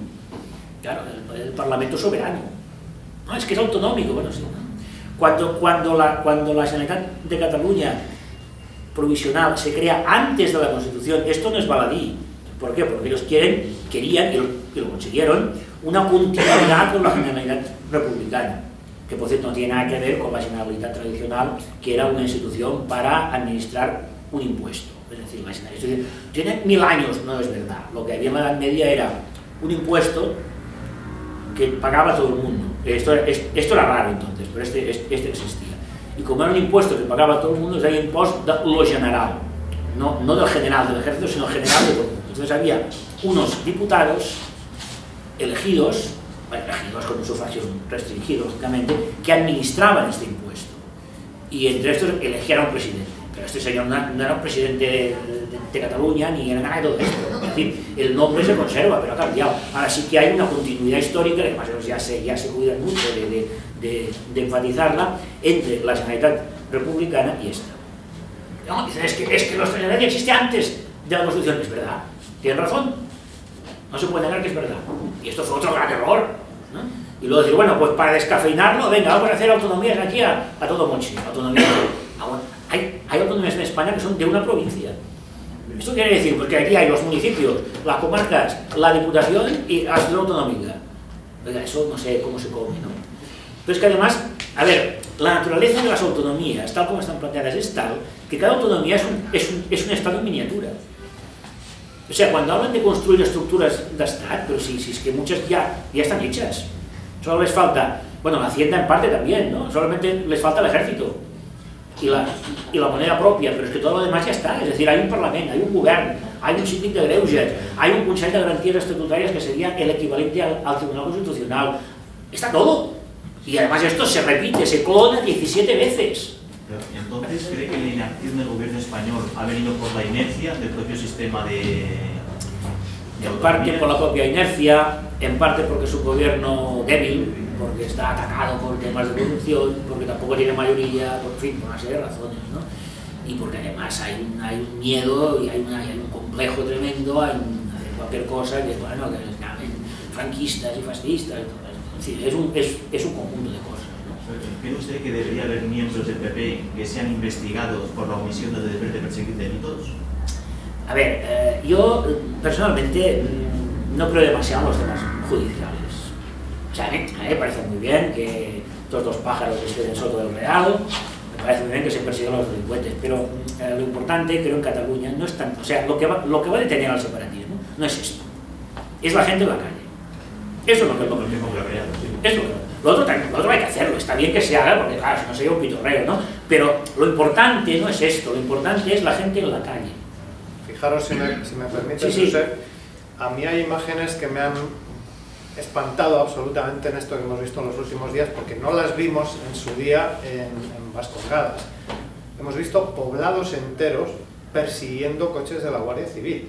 claro, el Parlamento soberano. No, es que es autonómico, bueno, sí, ¿no? Cuando la Generalitat de Cataluña provisional se crea antes de la Constitución, esto no es baladí. ¿Por qué? Porque ellos querían, y lo consiguieron, una continuidad con la Generalitat republicana, que por cierto no tiene nada que ver con la Generalitat tradicional, que era una institución para administrar un impuesto. Es decir, la Generalitat tiene 1000 años, no es verdad. Lo que había en la Edad Media era un impuesto que pagaba todo el mundo. Esto era raro entonces, pero este existía. Y como era un impuesto que pagaba todo el mundo, era un impuesto de lo general, no del general del ejército, sino general de todo el mundo. Entonces había unos diputados elegidos con un sufragio restringido, lógicamente, que administraban este impuesto. Y entre estos elegían a un presidente. Pero este señor no era un presidente de Cataluña, ni era nada de todo esto. Es decir, el nombre se conserva, pero ha cambiado. Ahora sí que hay una continuidad histórica, que además ya se cuidan mucho de enfatizarla, entre la Generalitat republicana y esta. No, dicen, es que la Generalitat existe antes de la Constitución. Es verdad, tienen razón. No se puede negar que es verdad. Y esto fue otro gran error, ¿no? Y luego decir, bueno, pues para descafeinarlo, venga, vamos a hacer autonomías aquí a todo mochi. Autonomías. Hay autonomías en España que son de una provincia. ¿Esto quiere decir? Porque aquí hay los municipios, las comarcas, la diputación y la ciudad autonómica. Oiga, eso no sé cómo se come, ¿no? Pero es que además, a ver, la naturaleza de las autonomías, tal como están planteadas, es tal que cada autonomía es un estado en miniatura. O sea, cuando hablan de construir estructuras de Estado, pero si es que muchas ya están hechas. Solo les falta, bueno, la Hacienda en parte también, ¿no? Solamente les falta el ejército y la moneda propia, pero es que todo lo demás ya está. Es decir, hay un Parlament, hay un govern, hay un síndic de greuges, hay un Consell de Garantías Estatutarias que sería el equivalente al Tribunal Constitucional. Está todo. Y además esto se repite, se clona 17 veces. Entonces, ¿cree que la inacción del gobierno español ha venido por la inercia del propio sistema de en parte por la propia inercia, en parte porque es un gobierno débil, porque está atacado por temas de corrupción, porque tampoco tiene mayoría, por fin, por una serie de razones, ¿no? Y porque además hay un miedo y hay un complejo tremendo a hacer cualquier cosa que, bueno, que les llamen franquistas y fascistas. Es decir, es un conjunto de cosas. ¿Cree usted que debería haber miembros del PP que sean investigados por la omisión de deber de perseguir delitos? A ver, yo personalmente no creo demasiado en los temas judiciales. O sea, a mí me parece muy bien que estos dos pájaros estén en Soto del Real, me parece muy bien que se persigan a los delincuentes, pero lo importante, creo, en Cataluña no es tanto, o sea, lo que va a detener al separatismo no es esto, es la gente en la calle. Eso es lo que es lo otro hay que hacerlo, está bien que se haga, porque claro, si no sería un pitorreo, ¿no? Pero lo importante no es esto, lo importante es la gente en la calle. Fijaros, si me permite, sí. Josep, a mí hay imágenes que me han espantado absolutamente en esto que hemos visto en los últimos días, porque no las vimos en su día en Vascongadas. Hemos visto poblados enteros persiguiendo coches de la Guardia Civil.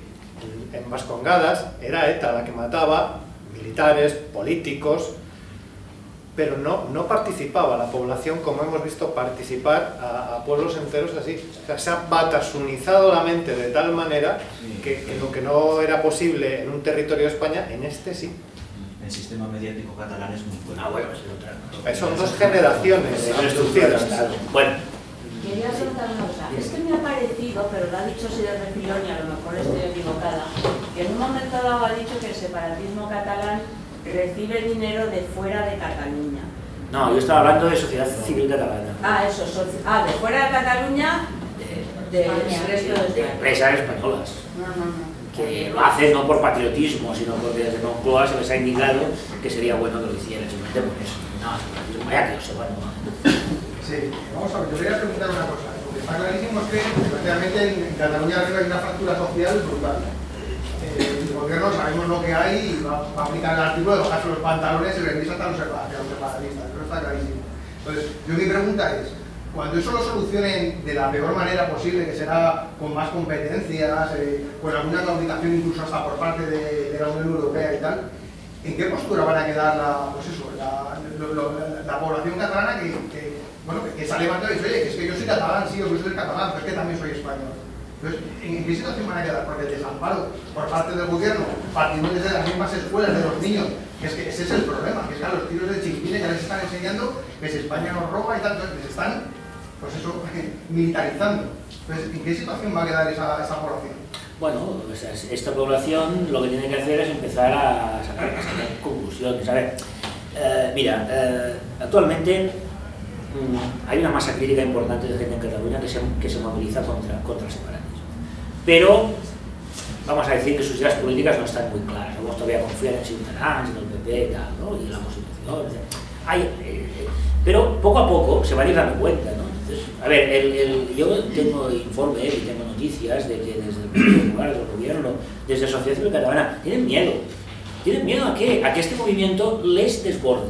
En Vascongadas era ETA la que mataba militares, políticos, pero no participaba la población como hemos visto participar a pueblos enteros así. O sea, se ha batasunizado la mente de tal manera que lo que no era posible en un territorio de España, en este sí. el sistema mediático catalán es muy fuerte. Ah, bueno, es otra. Son dos generaciones reducidas. Bueno. Quería soltar una cosa. Es que me ha parecido, pero lo ha dicho así de refilón y a lo mejor estoy equivocada, que en un momento dado ha dicho que el separatismo catalán recibe dinero de fuera de Cataluña. No, yo estaba hablando de sociedad civil catalana. Ah, eso, de fuera de Cataluña, del resto de España. Empresas españolas. No. Que lo hacen no por patriotismo, sino porque desde Moncloa se les ha indicado que sería bueno que lo hicieran, simplemente por eso. No, vaya que lo sepan, ¿no? Sí, vamos a ver, yo quería preguntar una cosa. Lo que está clarísimo es que, desgraciadamente, en Cataluña arriba hay una fractura social brutal. El gobierno sabemos lo que hay y va a aplicar el artículo de bajarse los pantalones y venirse hasta los separatistas. Eso está clarísimo. Entonces, yo mi pregunta es, cuando eso lo solucionen de la peor manera posible, que será con más competencias, con alguna claudicación incluso hasta por parte de la Unión Europea y tal, ¿en qué postura van a quedar la población catalana que sale levantando y dice, oye, que es que yo soy catalán, sí, o que soy catalán, pero es que también soy español? Entonces, ¿en qué situación van a quedar? Porque el desamparo por parte del gobierno, partiendo desde las mismas escuelas de los niños, que es que ese es el problema, que es que a los tiros de chiquitines ya les están enseñando que si España nos roba y tal, entonces les están, pues eso, militarizando. Entonces, ¿en qué situación va a quedar esa población? Bueno, esta población lo que tiene que hacer es empezar a sacar conclusiones. A ver, mira, actualmente hay una masa crítica importante de gente en Cataluña que se moviliza contra el separatismo. Pero vamos a decir que sus ideas políticas no están muy claras. Vamos todavía a confiar en Ciutadans, en el PP y tal, ¿no? Y en la Constitución. Pero poco a poco se van a ir dando cuenta, ¿no? Entonces, a ver, yo tengo informes y tengo noticias de que desde el Partido Popular, desde el gobierno, desde la sociedad civil catalana, tienen miedo. ¿Tienen miedo a qué? A que este movimiento les desborde.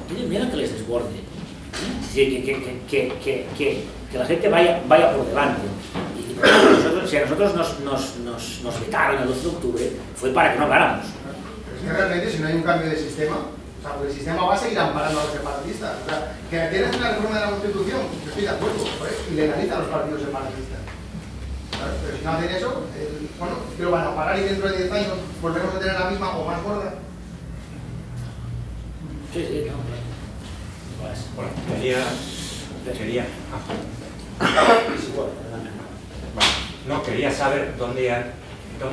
Tienen miedo a que les desborde. Que la gente vaya por delante. Y si a nosotros nos vetaron el 12 de octubre, fue para que no habláramos. Pero es que realmente, si no hay un cambio de sistema, o sea, porque el sistema va a seguir amparando a los separatistas. O sea, que tienes una reforma de la Constitución, yo estoy de acuerdo, y legaliza a los partidos separatistas. Claro, pero si no hacen eso, bueno, que lo van a parar y dentro de 10 años volvemos a tener la misma o más gorda. Sí, no. Bueno, quería saber dónde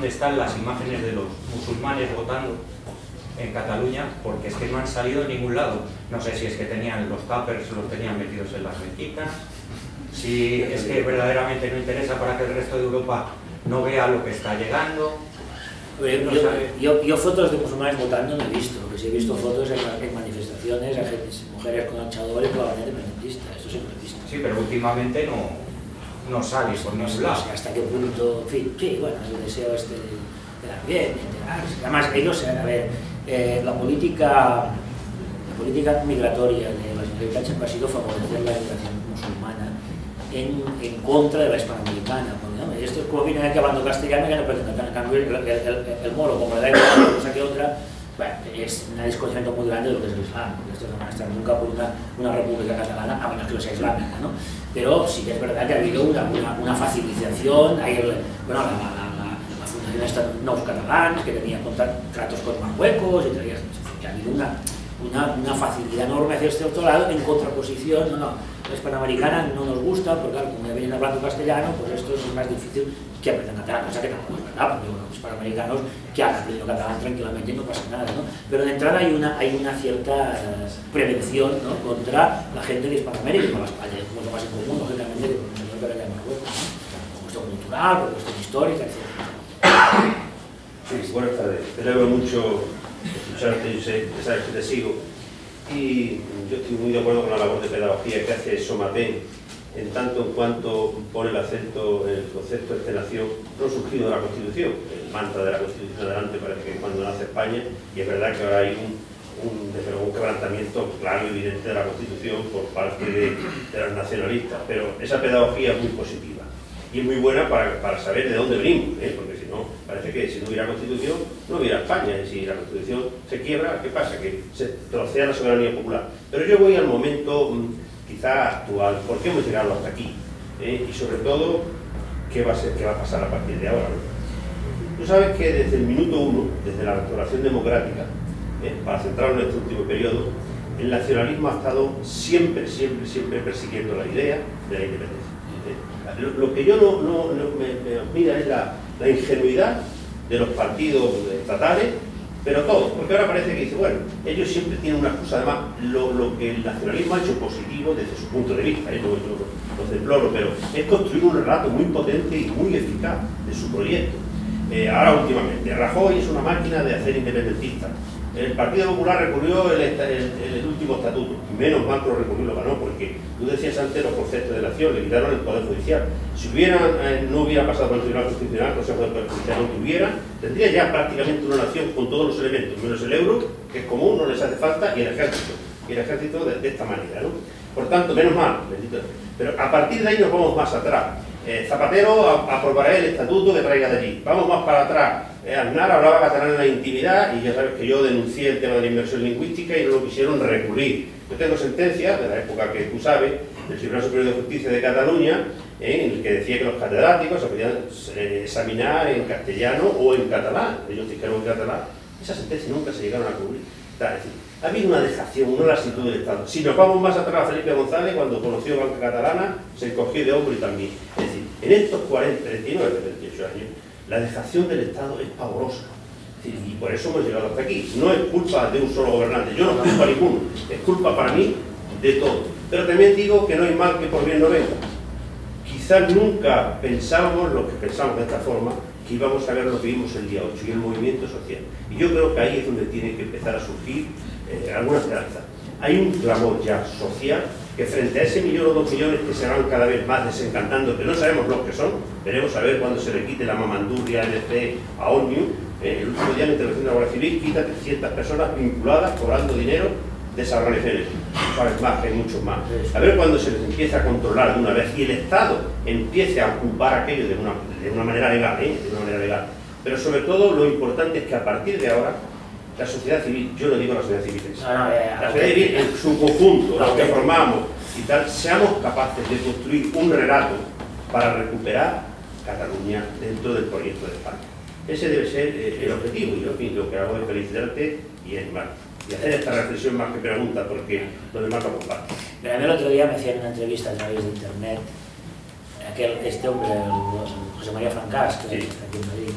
están las imágenes de los musulmanes votando en Cataluña, porque es que no han salido en ningún lado. No sé si es que tenían los tuppers, los tenían metidos en las mezquitas, si es que verdaderamente no interesa para que el resto de Europa no vea lo que está llegando. Yo fotos de musulmanes votando no he visto, porque sí he visto fotos en manifestaciones, mujeres con anchadores con la bandera independentista, esto sí lo he visto. Sí, pero últimamente no sales por ningún lado. Hasta qué punto, en fin, sí, bueno, el deseo del ambiente, además ellos, a ver, la política migratoria de la Generalitat siempre ha sido favorecer la migración musulmana en contra de la hispanoamericana. Porque, esto es como vienen aquí hablando castellano, ya no presentan. En cambio, el moro, como le da igual una cosa que otra, bueno, es un desconocimiento muy grande de lo que es el Islam, porque estos no van a estar nunca por una república catalana, a menos que lo sea islámica, ¿no? Pero sí que es verdad que ha habido una facilitación, la fundación esta Nous Catalans, que tenía tratos con Marruecos, y ha habido una facilidad enorme hacia este otro lado, en contraposición, la hispanoamericana no nos gusta, porque claro, como ya vienen hablando castellano, pues esto es más difícil que aprendan catalán, cosa que tampoco es verdad, porque los hispanoamericanos que han aprendido catalán tranquilamente no pasa nada, ¿no? Pero de entrada hay una cierta prevención, ¿no?, contra la gente de Hispanoamérica, con las payas, como lo más en común, lógicamente, con el señor que era de Marruecos, ¿no? Por cuestión cultural, por cuestión histórica, etc. Sí, buenas tardes. Celebro mucho escucharte, yo sé, sabes que te sigo, y yo estoy muy de acuerdo con la labor de pedagogía que hace Somatén, en tanto en cuanto pone el acento en el concepto de extenación no surgido de la Constitución. El mantra de la Constitución adelante parece que cuando nace España, y es verdad que ahora hay un quebrantamiento claro y evidente de la Constitución por parte de los nacionalistas, pero esa pedagogía es muy positiva y es muy buena para saber de dónde venimos, porque si no, parece que si no hubiera Constitución, no hubiera España, y si la Constitución se quiebra, ¿qué pasa? Que se trocea la soberanía popular. Pero yo voy al momento quizá actual, ¿por qué hemos llegado hasta aquí? Y sobre todo, ¿qué va a pasar a partir de ahora, ¿no? Tú sabes que desde el minuto 1, desde la restauración democrática, para centrarnos en este último periodo, el nacionalismo ha estado siempre persiguiendo la idea de la independencia. Lo que yo me mira es la ingenuidad de los partidos estatales, pero todos, porque ahora parece que dice, bueno, ellos siempre tienen una excusa. Además, lo que el nacionalismo ha hecho positivo desde su punto de vista, yo lo deploro, pero es construir un relato muy potente y muy eficaz de su proyecto. Ahora últimamente, Rajoy es una máquina de hacer independentistas. El Partido Popular recurrió el último estatuto, menos mal que lo recurrió y lo ganó, porque tú decías antes los conceptos de la nación, le quitaron el Poder Judicial. Si no hubiera pasado por el Tribunal Constitucional, el Consejo de Poder Judicial no tuviera, tendría ya prácticamente una nación con todos los elementos, menos el euro, que es común, no les hace falta, y el ejército de esta manera, ¿no? Por tanto, menos mal, bendito. Pero a partir de ahí nos vamos más atrás. Zapatero aprobará el estatuto que traiga de allí. Vamos más para atrás. Aznar hablaba catalán en la intimidad y ya sabes que yo denuncié el tema de la inversión lingüística y no lo quisieron recurrir. Yo tengo sentencias de la época que tú sabes, del Tribunal Superior de Justicia de Cataluña, en el que decía que los catedráticos se podían examinar en castellano o en catalán. Ellos dijeron en catalán. Esas sentencias nunca se llegaron a cubrir. Es decir, ha habido una dejación, una lasitud del Estado. Si nos vamos más atrás, Felipe González, cuando conoció Banca Catalana, se encogió de hombro y también. Es decir, en estos 39, 38 años, la dejación del Estado es pavorosa. Es decir, y por eso hemos llegado hasta aquí. No es culpa de un solo gobernante, yo no culpo a ninguno, es culpa para mí de todo. Pero también digo que no hay mal que por bien no venga. Quizás nunca pensábamos, los que pensamos de esta forma, que íbamos a ver lo que vimos el día 8 y el movimiento social. Y yo creo que ahí es donde tiene que empezar a surgir alguna esperanza. Hay un clamor ya social que frente a ese 1 o 2 millones que se van cada vez más desencantando, que no sabemos los que son, veremos a ver cuando se le quite la mamandurria NC a Omnium. El último día en la intervención de la Guardia Civil quita 300 personas vinculadas, cobrando dinero de esas organizaciones. Sabes más, hay muchos más. A ver cuando se les empieza a controlar de una vez y el Estado empiece a ocupar aquello de una manera legal, de una manera legal. Pero sobre todo lo importante es que a partir de ahora la sociedad civil, yo lo digo a la sociedad civil, la sociedad civil en su conjunto, los que formamos y tal, seamos capaces de construir un relato para recuperar Cataluña dentro del proyecto de España. Ese debe ser el objetivo, y en fin, lo que hago es felicitarte y hacer esta reflexión más que pregunta, porque lo demás lo comparto. Mira, a mí el otro día me hacían una entrevista a través de internet, este hombre, José María Francás, que está aquí en Madrid.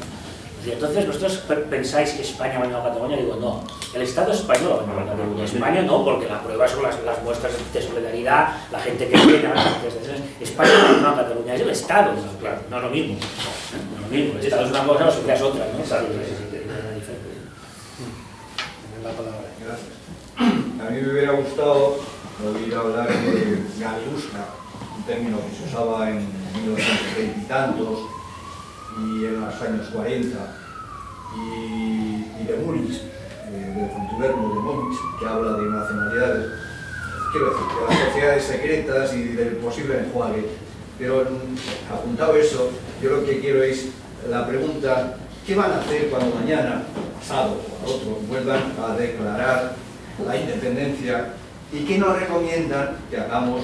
Entonces, ¿vosotros pensáis que España ha abandonado Cataluña? Digo, no. El Estado español ha abandonado Cataluña. España no, porque la prueba son las muestras de solidaridad, la gente que viene a las manifestaciones. España no ha abandonado Cataluña, es el Estado, claro, no es lo mismo. No es lo mismo. El Estado es una cosa, la sociedad es otra, ¿no? Exacto. Gracias. A mí me hubiera gustado oír hablar de Galiusca, un término que se usaba en 1920 y tantos, y en los años 40, y de Múnich, de Fontuberno de Múnich, que habla de nacionalidades, quiero decir, de las sociedades secretas y del posible enjuague. Pero apuntado eso, yo lo que quiero es la pregunta, ¿qué van a hacer cuando mañana, pasado o al otro, vuelvan a declarar la independencia y qué nos recomiendan que hagamos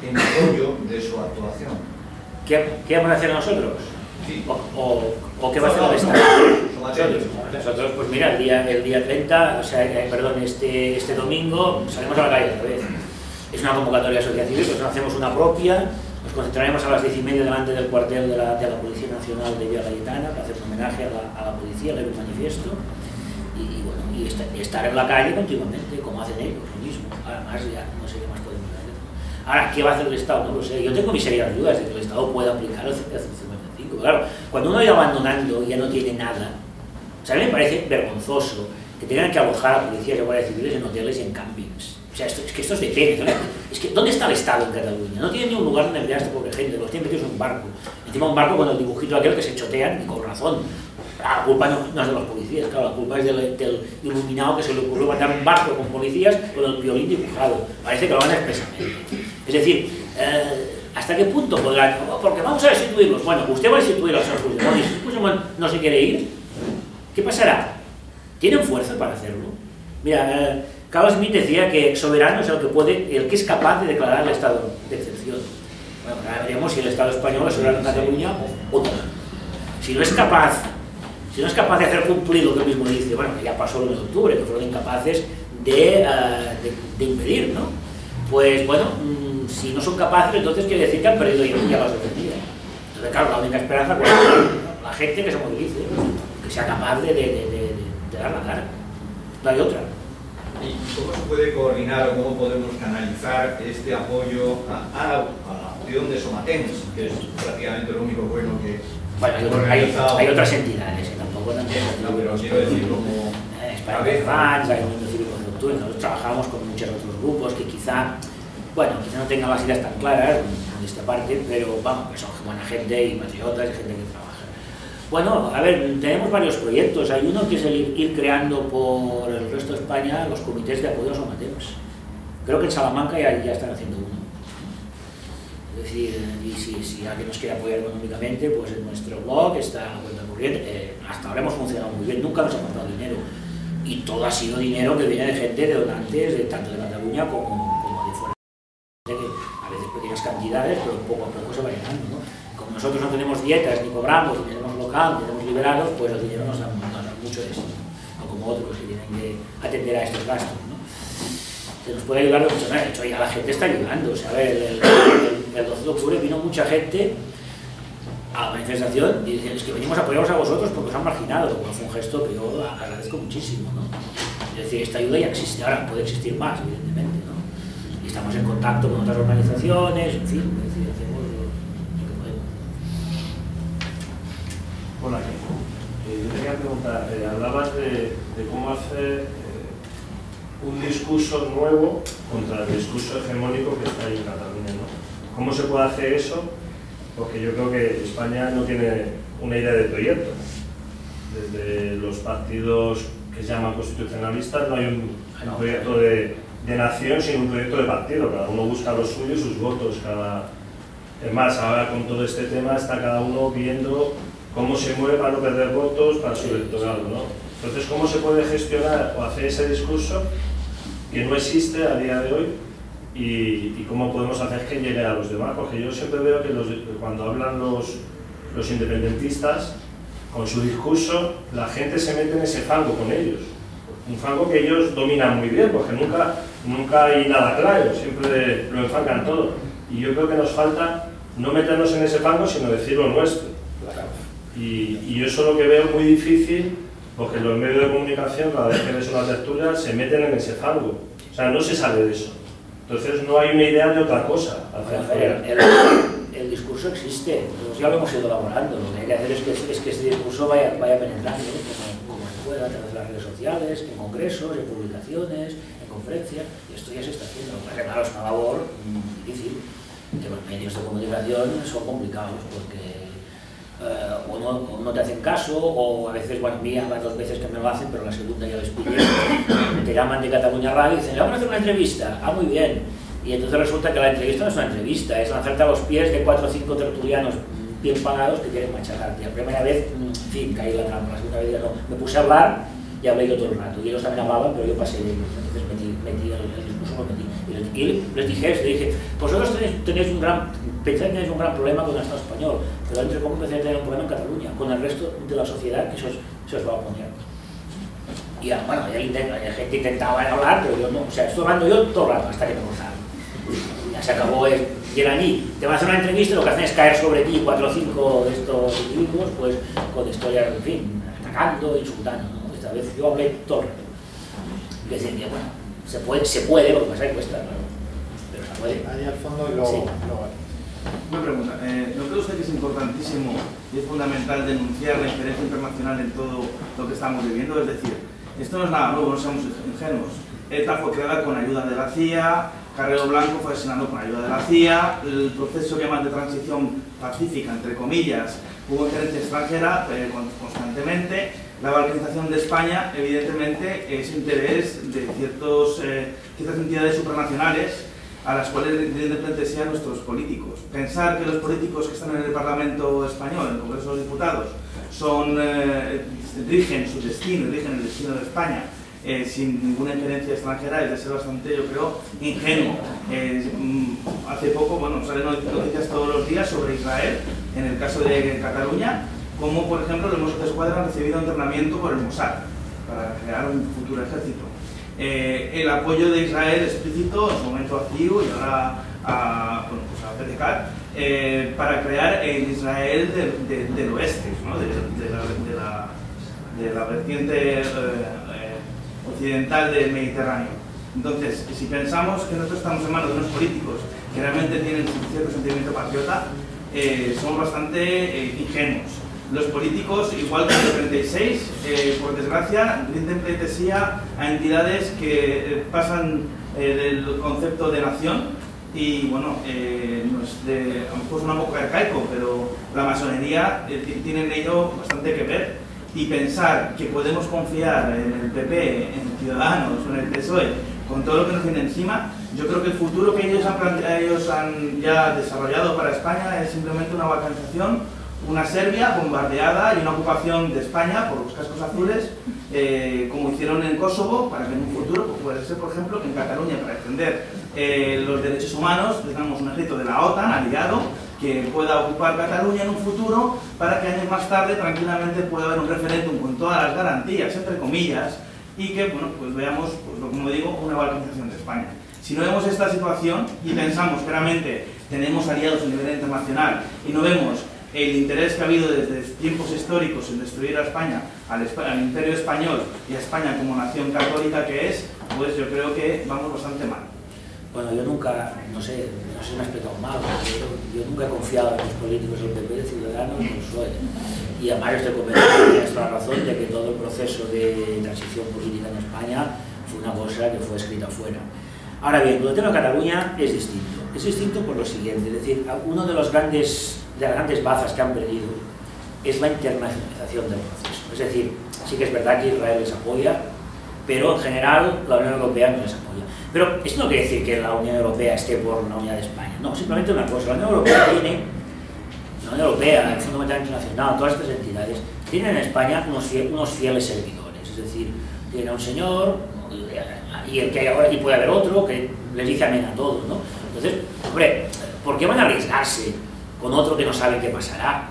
en apoyo de su actuación? ¿Qué vamos a hacer nosotros? Sí. ¿O qué va a hacer el Estado? Nosotros, pues mira, el día 30, o sea, perdón, este domingo salimos a la calle otra vez. Es una convocatoria de sociedad civil, pues hacemos una propia, nos concentraremos a las 10:30 delante del cuartel de la Policía Nacional de Villa Laietana para hacer un homenaje a la policía, leer un manifiesto y estar en la calle continuamente, como hacen ellos, lo mismo. Además, ya no sé qué más podemos hacer. Ahora, ¿qué va a hacer el Estado? No lo sé. Yo tengo mis serias dudas de que el Estado pueda aplicar el 155. Claro, cuando uno va abandonando y ya no tiene nada, o sea, a mí me parece vergonzoso que tengan que alojar a policías y guardias civiles en hoteles y en campings. O sea, es que esto es de pena. Es que, ¿dónde está el Estado en Cataluña? No tiene ni un lugar donde enviar a esta pobre gente, los tiene metidos en un barco. Encima un barco con el dibujito aquel que se chotean y con razón. La culpa no es de los policías, claro, la culpa es del iluminado que se le ocurrió mandar un barco con policías con el violín dibujado. Parece que lo van expresamente. Es decir, ¿hasta qué punto podrán? Porque vamos a destituirlos. Bueno, usted va a destituir a los Puigdemont y si Puigdemont no se quiere ir, ¿qué pasará? ¿Tienen fuerza para hacerlo? Mira, Carl Smith decía que soberano es el que es capaz de declarar el estado de excepción. Bueno, ahora veremos si el Estado español es soberano en Cataluña o no. Si no es capaz, si no es capaz de hacer cumplir lo que él mismo dice, bueno, que ya pasó el 1 de octubre, que fueron incapaces de impedir, ¿no? Pues bueno, si no son capaces, entonces quiere decir que han perdido ya las defendidas. Entonces, claro, la única esperanza es la gente que se movilice, que sea capaz de dar la cara. No hay otra. ¿Y cómo se puede coordinar o cómo podemos canalizar este apoyo a la opción de Somatens, que es prácticamente lo único bueno que... Bueno, hay otras entidades que tampoco... No, pero quiero decir como... España Fans, hay Movimiento Cívico de Octubre, nosotros trabajamos con muchos otros grupos que quizá no tengan las ideas tan claras en esta parte, pero vamos, que son buena gente y patriotas y gente que trabaja. Bueno, a ver, tenemos varios proyectos. Hay uno que es el ir creando por el resto de España los comités de apoyo a Somatens. Creo que en Salamanca ya están haciendo uno. Es decir, y si alguien nos quiere apoyar económicamente, pues en nuestro blog está la cuenta corriente. Hasta ahora hemos funcionado muy bien, nunca nos ha faltado dinero. Y todo ha sido dinero que viene de gente, de donantes, tanto de Cataluña como de fuera. A veces pequeñas cantidades, pero poco a poco se va llenando, ¿no? Como nosotros no tenemos dietas, ni cobramos, ni tenemos local, ni tenemos liberados, pues el dinero nos da mucho de eso, ¿no? No como otros que tienen que atender a estos gastos, ¿no? Se nos puede ayudar de muchas maneras. De hecho, ya la gente está ayudando. O sea, a ver, el 12 de octubre vino mucha gente a la manifestación y dicen, es que venimos a apoyaros a vosotros porque os han marginado, lo cual fue un gesto que yo agradezco muchísimo, ¿no? Es decir, esta ayuda ya existe, ahora puede existir más, evidentemente, ¿no? Y estamos en contacto con otras organizaciones, en fin, es decir, hacemos lo que podemos. Hola, yo te quería preguntar, hablabas de cómo hacer un discurso nuevo contra el discurso hegemónico que está ahí en Cataluña, ¿no? ¿Cómo se puede hacer eso? Porque yo creo que España no tiene una idea de proyecto. Desde los partidos que se llaman constitucionalistas no hay un proyecto de nación, sino un proyecto de partido. Cada uno busca lo suyo y sus votos. Es más, ahora con todo este tema está cada uno viendo cómo se mueve para no perder votos para su electorado, ¿no? Entonces, ¿cómo se puede gestionar o hacer ese discurso que no existe a día de hoy y cómo podemos hacer que llegue a los demás? Porque yo siempre veo que cuando hablan los independentistas, con su discurso, la gente se mete en ese fango con ellos. Un fango que ellos dominan muy bien, porque nunca hay nada claro, siempre lo enfangan todo. Y yo creo que nos falta no meternos en ese fango, sino decir lo nuestro. Y yo eso es lo que veo muy difícil, porque los medios de comunicación, cada vez que ves una tertulia, se meten en ese fango. O sea, no se sale de eso. Entonces no hay una idea de otra cosa. El discurso existe, nosotros ya lo hemos ido elaborando. Lo que hay que hacer es que ese discurso vaya penetrando, como se pueda, a través de las redes sociales, en congresos, en publicaciones, en conferencias, y esto ya se está haciendo. Claro, es una labor difícil, que los medios de comunicación son complicados, porque o no te hacen caso, o a veces, bueno, a mí las 2 veces que me lo hacen, pero la segunda ya les pillé, te llaman de Cataluña Radio y dicen, vamos a hacer una entrevista, muy bien, y entonces resulta que la entrevista no es una entrevista, es lanzarte a los pies de 4 o 5 tertulianos bien pagados que quieren machacarte. La primera vez, en fin, caí en la trampa, la segunda vez ya no, me puse a hablar y hablé yo todo el rato, y ellos también hablaban, pero yo pasé de ellos, entonces metí el discurso, lo metí, y les dije, vosotros tenéis un gran problema con el Estado español, pero entre poco empezáis a tener un problema en Cataluña, con el resto de la sociedad que se os va a oponer. Y bueno, la gente intentaba hablar, pero yo no, o sea, estoy hablando yo todo el rato hasta que me gozaron. Ya se acabó, llegan allí, te van a hacer una entrevista y lo que hacen es caer sobre ti 4 o 5 de estos individuos, pues con historias, en fin, atacando, insultando, ¿no? Esta vez yo hablé todo el rato. Y decía que bueno, se puede, lo que pasa es que cuesta, claro, pero se puede. Ahí al fondo y luego... Sí. Una pregunta, ¿no cree usted que es importantísimo y es fundamental denunciar la injerencia internacional en todo lo que estamos viviendo? Es decir, esto no es nada nuevo, no seamos ingenuos. ETA fue creada con ayuda de la CIA, Carrero Blanco fue asesinado con ayuda de la CIA, el proceso que llaman de transición pacífica, entre comillas, hubo injerencia extranjera constantemente. La balcanización de España, evidentemente, es interés de ciertas entidades supranacionales a las cuales evidentemente sean nuestros políticos. Pensar que los políticos que están en el Parlamento español, en el Congreso de los Diputados, rigen su destino, rigen el destino de España sin ninguna injerencia extranjera, es de ser bastante, yo creo, ingenuo. Hace poco, bueno, salen noticias todos los días sobre Israel, en el caso de Cataluña, como por ejemplo los Mossos de Escuadra han recibido entrenamiento por el Mossad para crear un futuro ejército. El apoyo de Israel explícito, en su momento a CIU y ahora a PDK, para crear el Israel del oeste, ¿no? de la vertiente occidental del Mediterráneo. Entonces, si pensamos que nosotros estamos en manos de unos políticos que realmente tienen cierto sentimiento patriota, somos bastante ingenuos. Los políticos, igual que en el 36, por desgracia, rinden pleitesía a entidades que pasan del concepto de nación y, bueno, a lo mejor suena un poco arcaico, pero la masonería tiene en ello bastante que ver. Y pensar que podemos confiar en el PP, en Ciudadanos o en el PSOE, con todo lo que nos viene encima, yo creo que el futuro que ellos han ya desarrollado para España es simplemente una balcanización, una Serbia bombardeada y una ocupación de España por los cascos azules, como hicieron en Kosovo, para que en un futuro, pues puede ser, por ejemplo, que en Cataluña, para defender los derechos humanos, tengamos un ejército de la OTAN aliado que pueda ocupar Cataluña en un futuro, para que años más tarde tranquilamente pueda haber un referéndum con todas las garantías, entre comillas, y que, bueno, pues veamos, pues, como digo, una balcanización de España. Si no vemos esta situación y pensamos que realmente tenemos aliados a nivel internacional y no vemos el interés que ha habido desde tiempos históricos en destruir a España, al Imperio Español y a España como nación católica que es, pues yo creo que vamos bastante mal. Bueno, yo nunca, no sé si me he explicado mal, pero yo nunca he confiado en los políticos del PP, de Ciudadanos, del PSOE. Y además estoy convencido que tienes toda la razón de que todo el proceso de transición política en España fue una cosa que fue escrita fuera. Ahora bien, el tema de Cataluña es distinto. Es distinto por lo siguiente, es decir, uno de las grandes bazas que han perdido es la internacionalización del proceso. Es decir, sí que es verdad que Israel les apoya, pero en general la Unión Europea no les apoya. Pero esto no quiere decir que la Unión Europea esté por la unidad de España. No, simplemente una cosa, la Unión Europea tiene, la Unión Europea, el Fondo Monetario Internacional, todas estas entidades, tienen en España unos fieles servidores. Es decir, tiene un señor y el que hay ahora, y puede haber otro que les dice amén a todo, ¿no? Entonces, hombre, ¿por qué van a arriesgarse con otro que no sabe qué pasará?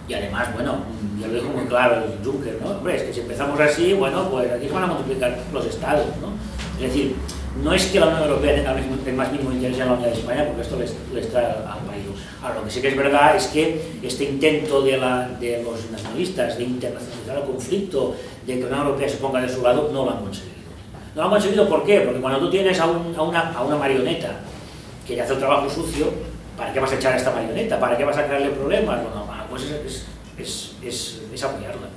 Y además, bueno, ya lo dijo muy claro el Juncker, ¿no? Hombre, es que si empezamos así, bueno, pues aquí se van a multiplicar los estados, ¿no? Es decir, no es que la Unión Europea tenga el más mínimo interés en la unidad de España, porque esto les trae al país. Ahora, lo que sí que es verdad es que este intento de los nacionalistas de internacionalizar el conflicto, de que la Unión Europea se ponga de su lado, no lo han conseguido. No lo han conseguido, ¿por qué? Porque cuando tú tienes a una marioneta que le hace el trabajo sucio, ¿para qué vas a echar a esta marioneta? ¿Para qué vas a crearle problemas? Bueno, pues es apoyarla.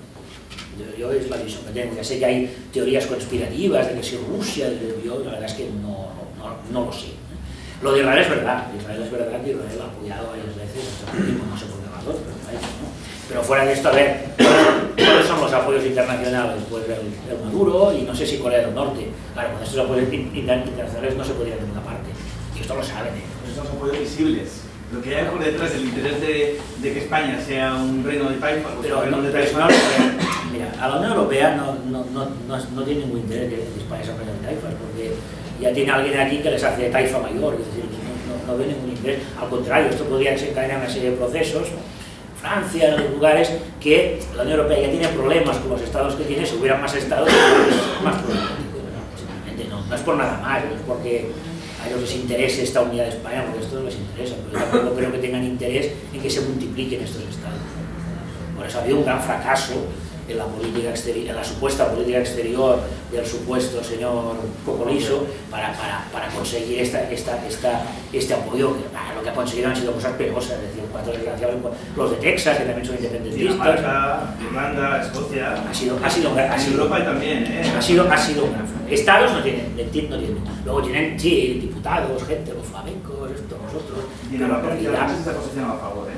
Yo es la visión que tengo. Ya sé que hay teorías conspirativas de que si Rusia, yo la verdad es que no lo sé. Lo de Israel es verdad. Israel ha apoyado varias veces, no sé por qué razón, pero fuera de esto, a ver, ¿cuáles son los apoyos internacionales? Pues el Maduro y no sé si Corea del Norte. Claro, con estos apoyos internacionales no se podría ir a ninguna parte. Y esto lo saben. Esos son apoyos visibles. Lo que hay por detrás es el interés de que España sea un reino de taifas. Pero mira, a la Unión Europea no tiene ningún interés que España sea un reino de taifas, porque ya tiene alguien aquí que les hace taifa mayor, es decir, no ve ningún interés. Al contrario, esto podría desencadenar una serie de procesos. Francia, en los lugares que la Unión Europea ya tiene problemas con los estados que tiene, si hubieran más estados, más problemático. Simplemente no es por nada más, no es porque a ellos les interese esta unidad de España, porque esto no les interesa, pero yo tampoco creo que tengan interés en que se multipliquen estos estados. Por eso ha habido un gran fracaso en la política exterior, en la supuesta política exterior del supuesto señor Cocolizo para conseguir este apoyo. Lo que ha conseguido han sido cosas penosas, es decir, cuatro desgraciados, los de Texas, que también son independentistas. Dinamarca, Irlanda, Escocia. Ha sido Europa también, ha sido un gran fracaso. Estados no tienen. Luego tienen, sí, diputados, gente, los flamencos, esto, nosotros.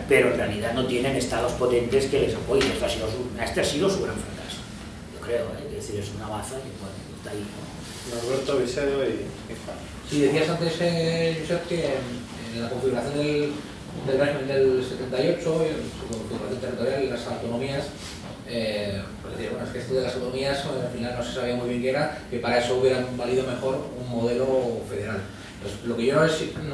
Pero en realidad no tienen estados potentes que les apoyen. Este ha sido su gran fracaso, yo creo. Es decir, es una baza que está ahí. Norberto Visedo y Juan. Sí, decías antes, Josep, que en la configuración del régimen del 78, su configuración territorial y las autonomías, pues decir, bueno, es que esto de las autonomías al final no se sabía muy bien qué era, que para eso hubiera valido mejor un modelo federal. Entonces, lo que yo no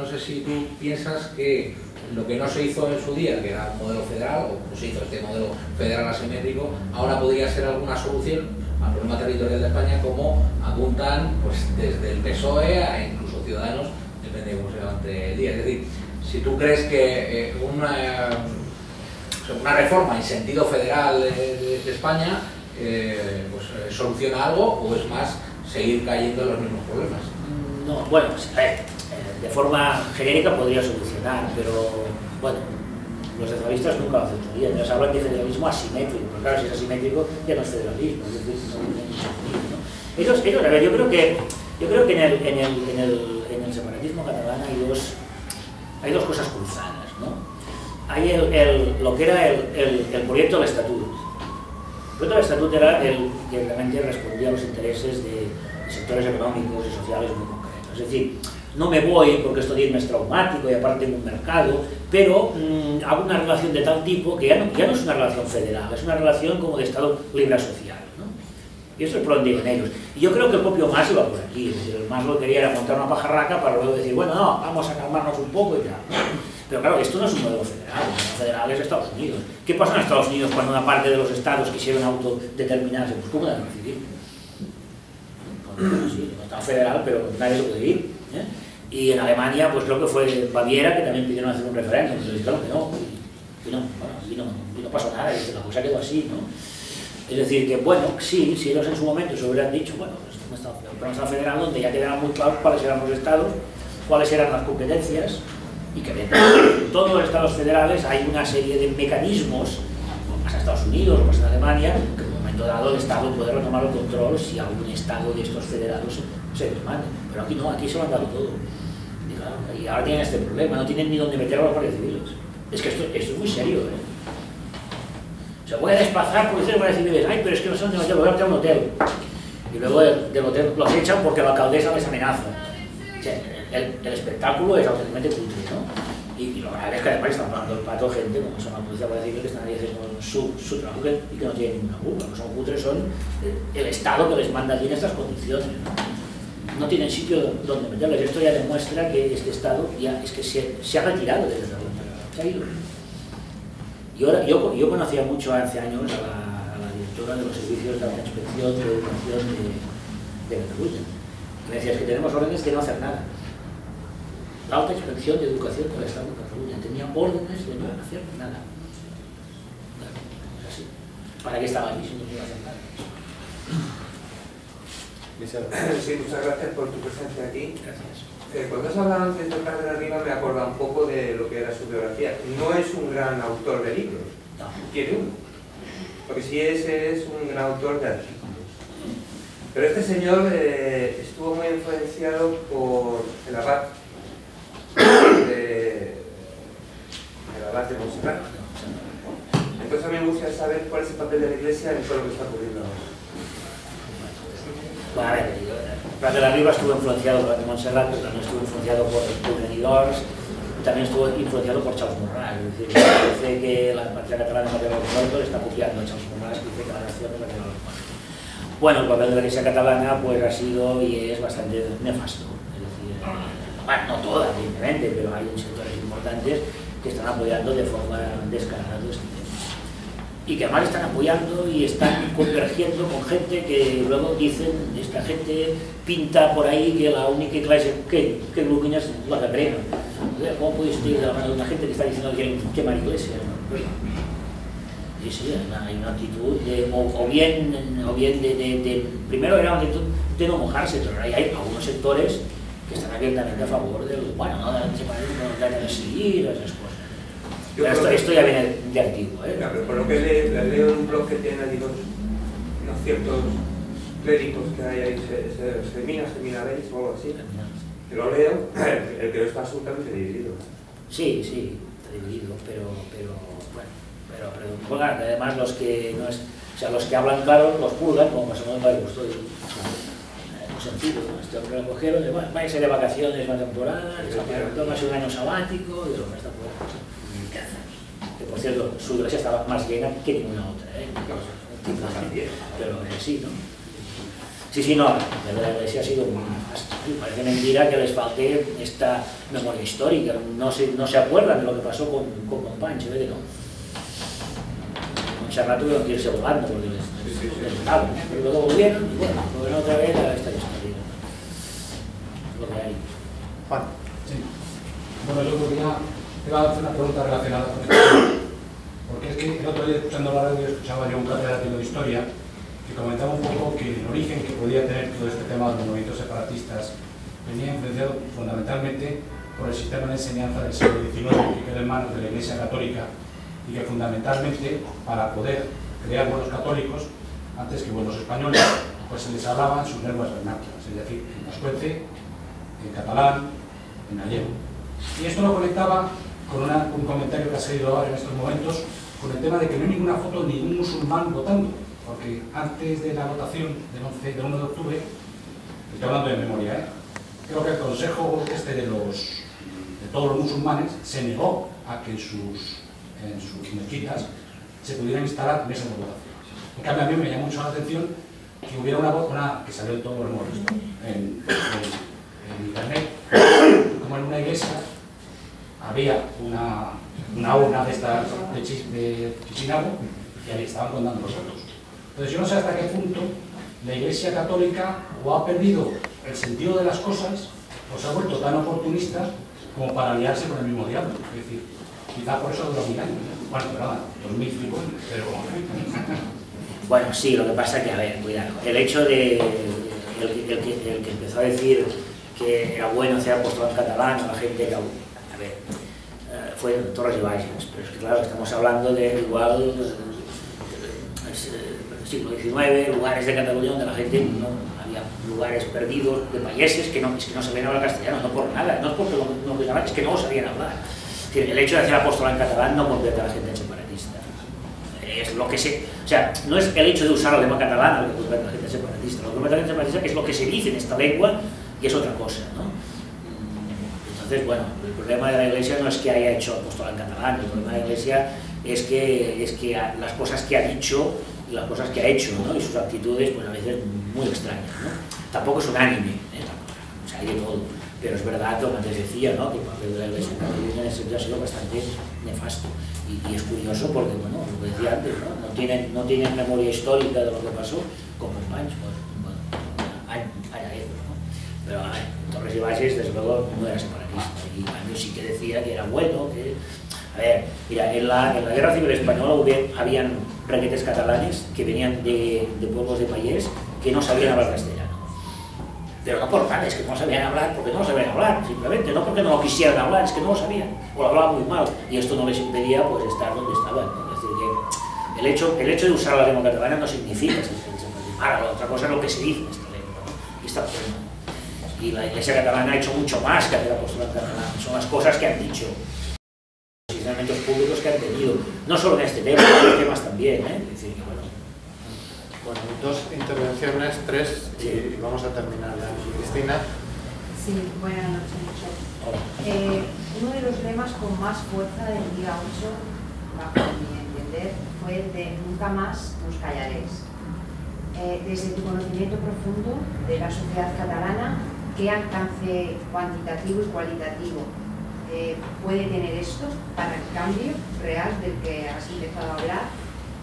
sé si tú piensas que lo que no se hizo en su día, que era un modelo federal, o no se hizo este modelo federal asimétrico, ahora podría ser alguna solución al problema territorial de España, como apuntan pues, desde el PSOE a incluso Ciudadanos, depende de cómo se levante el día. Es decir, si tú crees que una reforma en sentido federal de España pues, soluciona algo, o es más seguir cayendo en los mismos problemas. No, bueno, de forma genérica podría solucionar, pero bueno, los federalistas nunca lo aceptarían. Ellos hablan de federalismo asimétrico, pero claro, si es asimétrico ya no es federalismo, es decir, no tiene mucho sentido, ¿no? Ellos, a ver, yo creo que en el separatismo catalán hay dos cosas cruzadas, ¿no? Hay lo que era el proyecto del Estatut. El proyecto del Estatut era el que realmente respondía a los intereses de sectores económicos y sociales muy concretos. Es decir, no me voy porque esto de irme es traumático y aparte tengo un mercado, pero hago una relación de tal tipo que ya no es una relación federal, es una relación como de Estado libre social, ¿no? Y esto es por donde iban ellos. Y yo creo que el propio Mas iba por aquí, es decir, el Mas lo que quería era montar una pajarraca para luego decir, bueno, no, vamos a calmarnos un poco y tal. Pero claro, esto no es un modelo federal, el modelo federal es Estados Unidos. ¿Qué pasa en Estados Unidos cuando una parte de los estados quisieron autodeterminarse? Pues ¿cómo deben decidir? Sí, no está federal, pero nadie se puede ir, ¿eh? Y en Alemania, pues creo que fue Baviera que también pidieron hacer un referéndum, pero dijeron que no, y no pasó nada, y la cosa quedó así, ¿no? Es decir, que bueno, sí, si ellos en su momento se hubieran dicho, bueno, esto no está un Estado federal donde ya quedaran muy claros cuáles eran los estados, cuáles eran las competencias, y que dentro de todos los estados federales hay una serie de mecanismos, como pasa en Estados Unidos o pasa en Alemania, que en un momento dado el Estado puede retomar el control si algún estado de estos federados se desmande. Pero aquí no, aquí se lo han dado todo. Y, claro, y ahora tienen este problema, no tienen ni dónde meter a los guardias civiles. Es que esto es muy serio, ¿eh? O sea, voy a desplazar policías y guardias civiles, ay, pero es que no sé dónde meter, voy a meter a un hotel. Y luego del hotel los echan porque la alcaldesa les amenaza. O sea, el espectáculo es auténticamente cutre, ¿no? Y lo grave es que además están pagando el pato gente, como son la policía para decir que están ahí haciendo su trabajo y que no tienen ninguna culpa. Los son cutres, son el Estado que les manda allí en estas condiciones, ¿no? No tienen sitio donde meterles. Esto ya demuestra que este Estado ya es que se ha retirado de esa voluntad, se ha ido. Y ahora, yo conocía mucho hace años a la directora de los servicios de la inspección de educación de Cataluña. Me decía, es que tenemos órdenes de no hacer nada. La alta inspección de educación del Estado de Cataluña tenía órdenes de no hacer nada. Claro, es así. ¿Para qué estaba allí si no iba a hacer nada? Sí, muchas gracias por tu presencia aquí. Gracias. Cuando has hablado antes de Carmen Arriba me acuerda un poco de lo que era su biografía. No es un gran autor de libros, No. tiene uno. Lo que sí es un gran autor de artículos. Pero este señor estuvo muy influenciado por el abad de Montserrat. Entonces a mí me gustaría saber cuál es el papel de la Iglesia en todo lo que está ocurriendo ahora. Bueno, a ver, Prat de la Riba estuvo influenciado por Montserrat, pero también estuvo influenciado por Benidorm, también estuvo influenciado por Charles Morras. Es decir, parece que la patria catalana de los muertos está copiando a Charles Morras, que dice que la nación es la que los muertos. Bueno, el papel de la Iglesia catalana pues, ha sido y es bastante nefasto. Es decir, bueno, no todas, evidentemente, pero hay sectores importantes que están apoyando de forma descarada este tema. Y que además están apoyando y están convergiendo con gente que luego dicen, esta gente pinta por ahí que la única clase que ilumina es la cabrera. ¿Cómo puede ir de la mano de una gente que está diciendo que hay que quemar iglesias? Sí, sí, hay una actitud de, o bien de primero era una actitud de no mojarse, pero hay algunos sectores que están abiertamente a favor del, bueno, no de seguir, esas cosas. Esto ya viene de antiguo, ¿eh? Claro, pero por lo que leo en un blog que tienen allí unos ciertos clérigos que hay ahí, seminaréis o algo así. Que lo leo, el que está absolutamente dividido. Sí, está dividido, pero bueno, además los que no es, o sea, los que hablan claro los purgan, como pasó con el Padre Custodio. Muy sencillo, este hombre lo cogieron, bueno, váyase de vacaciones una temporada, tómase un año sabático, y el hombre está fuera. Que por cierto, su iglesia estaba más llena que ninguna otra, ¿eh? Pero sí, ¿no? Sí, no, la Iglesia ha sido muy nefasta. Parece mentira que les falte esta memoria histórica. No se acuerdan de lo que pasó con Companys, ¿ve que no? Mucha rato tuvieron que irse volando porque les mataron, pero luego volvieron y bueno, volvieron otra vez a esta historia. Lo que hay. Juan. Sí. Bueno, yo quería hacer una pregunta relacionada con esto. Porque es que el otro día, escuchando la radio, escuchaba yo un catedrático de historia que comentaba un poco que el origen que podía tener todo este tema de los movimientos separatistas venía influenciado fundamentalmente por el sistema de enseñanza del siglo XIX que quedó en manos de la Iglesia Católica y que fundamentalmente para poder crear buenos católicos, antes que buenos españoles, pues se les hablaban sus lenguas vernáculas, es decir, en vascuence, en catalán, en gallego. Y esto lo conectaba con un comentario que ha salido ahora en estos momentos con el tema de que no hay ninguna foto de ningún musulmán votando, porque antes de la votación del 1 de octubre, estoy hablando de memoria, creo que el Consejo de todos los musulmanes se negó a que en sus mezquitas se pudieran instalar mesas de votación. En cambio, a mí me llamó mucho la atención que hubiera una que salió en todos los móviles, en internet, como en una iglesia había una urna de estas de Chisinau y ahí estaban contando los votos. Entonces yo no sé hasta qué punto la Iglesia Católica o ha perdido el sentido de las cosas o se ha vuelto tan oportunista como para aliarse con el mismo diablo. Es decir, quizá por eso dura 1000 años. Bueno, perdón, 2005, pero como Bueno, sí, lo que pasa es que, a ver, cuidado, el hecho de el que empezó a decir que era bueno hacer apostolado en catalán, la gente que, a ver, fue Torres y Bages, pero es que claro, estamos hablando de igual siglo XIX, lugares de Cataluña donde la gente no había lugares perdidos de payeses que no sabían hablar castellano, no por nada, no es porque no hablaban, es que no lo sabían hablar. Es decir, el hecho de hacer apostolado en catalán no convierte a la gente en separatista. Es lo que o sea, no es el hecho de usar la lengua catalana lo que convierte a la gente en separatista, lo que convierte a la gente en separatista es lo que se dice en esta lengua y es otra cosa, ¿no? Entonces, bueno, el problema de la Iglesia no es que haya hecho apostolado en catalán, el problema de la Iglesia es que las cosas que ha dicho y las cosas que ha hecho, ¿no? Y sus actitudes, pues a veces muy extrañas, ¿no? Tampoco es unánime, o sea, hay de todo, pero es verdad, como antes decía, ¿no? Que el papel de la Iglesia Católica en ese sentido ha sido bastante nefasto. Y es curioso porque, bueno, lo que decía antes, ¿no? No tienen memoria histórica de lo que pasó con Companys, pues, bueno, allá ellos, ¿no? Pero Torres y Bages, desde luego, no era separatista, y a mí sí que decía que era bueno, que... A ver, mira, en la Guerra Civil Española habían requetes catalanes que venían de pueblos de payés que no sabían hablar castellano. Pero no por nada, es que no sabían hablar porque no lo sabían hablar, simplemente, no porque no lo quisieran hablar, es que no lo sabían, o lo hablaban muy mal, y esto no les impedía pues estar donde estaban, ¿no? Es decir, que el hecho de usar la lengua catalana no significa ser separatista. Ahora, la otra cosa es lo que se dice en esta lengua, ¿no? Y está bien. Y la Iglesia catalana ha hecho mucho más que hacer apostolado en catalán, son las cosas que han dicho. Los públicos que han tenido, no solo en este tema, en otros temas también, ¿eh? Es decir, que bueno. Bueno, 2 intervenciones, 3, y vamos a terminar ya. Cristina. Sí, buenas noches. Uno de los lemas con más fuerza del día 8, bajo mi entender, fue el de nunca más nos callaréis. Desde tu conocimiento profundo de la sociedad catalana, ¿qué alcance cuantitativo y cualitativo puede tener esto para el cambio real del que has empezado a hablar?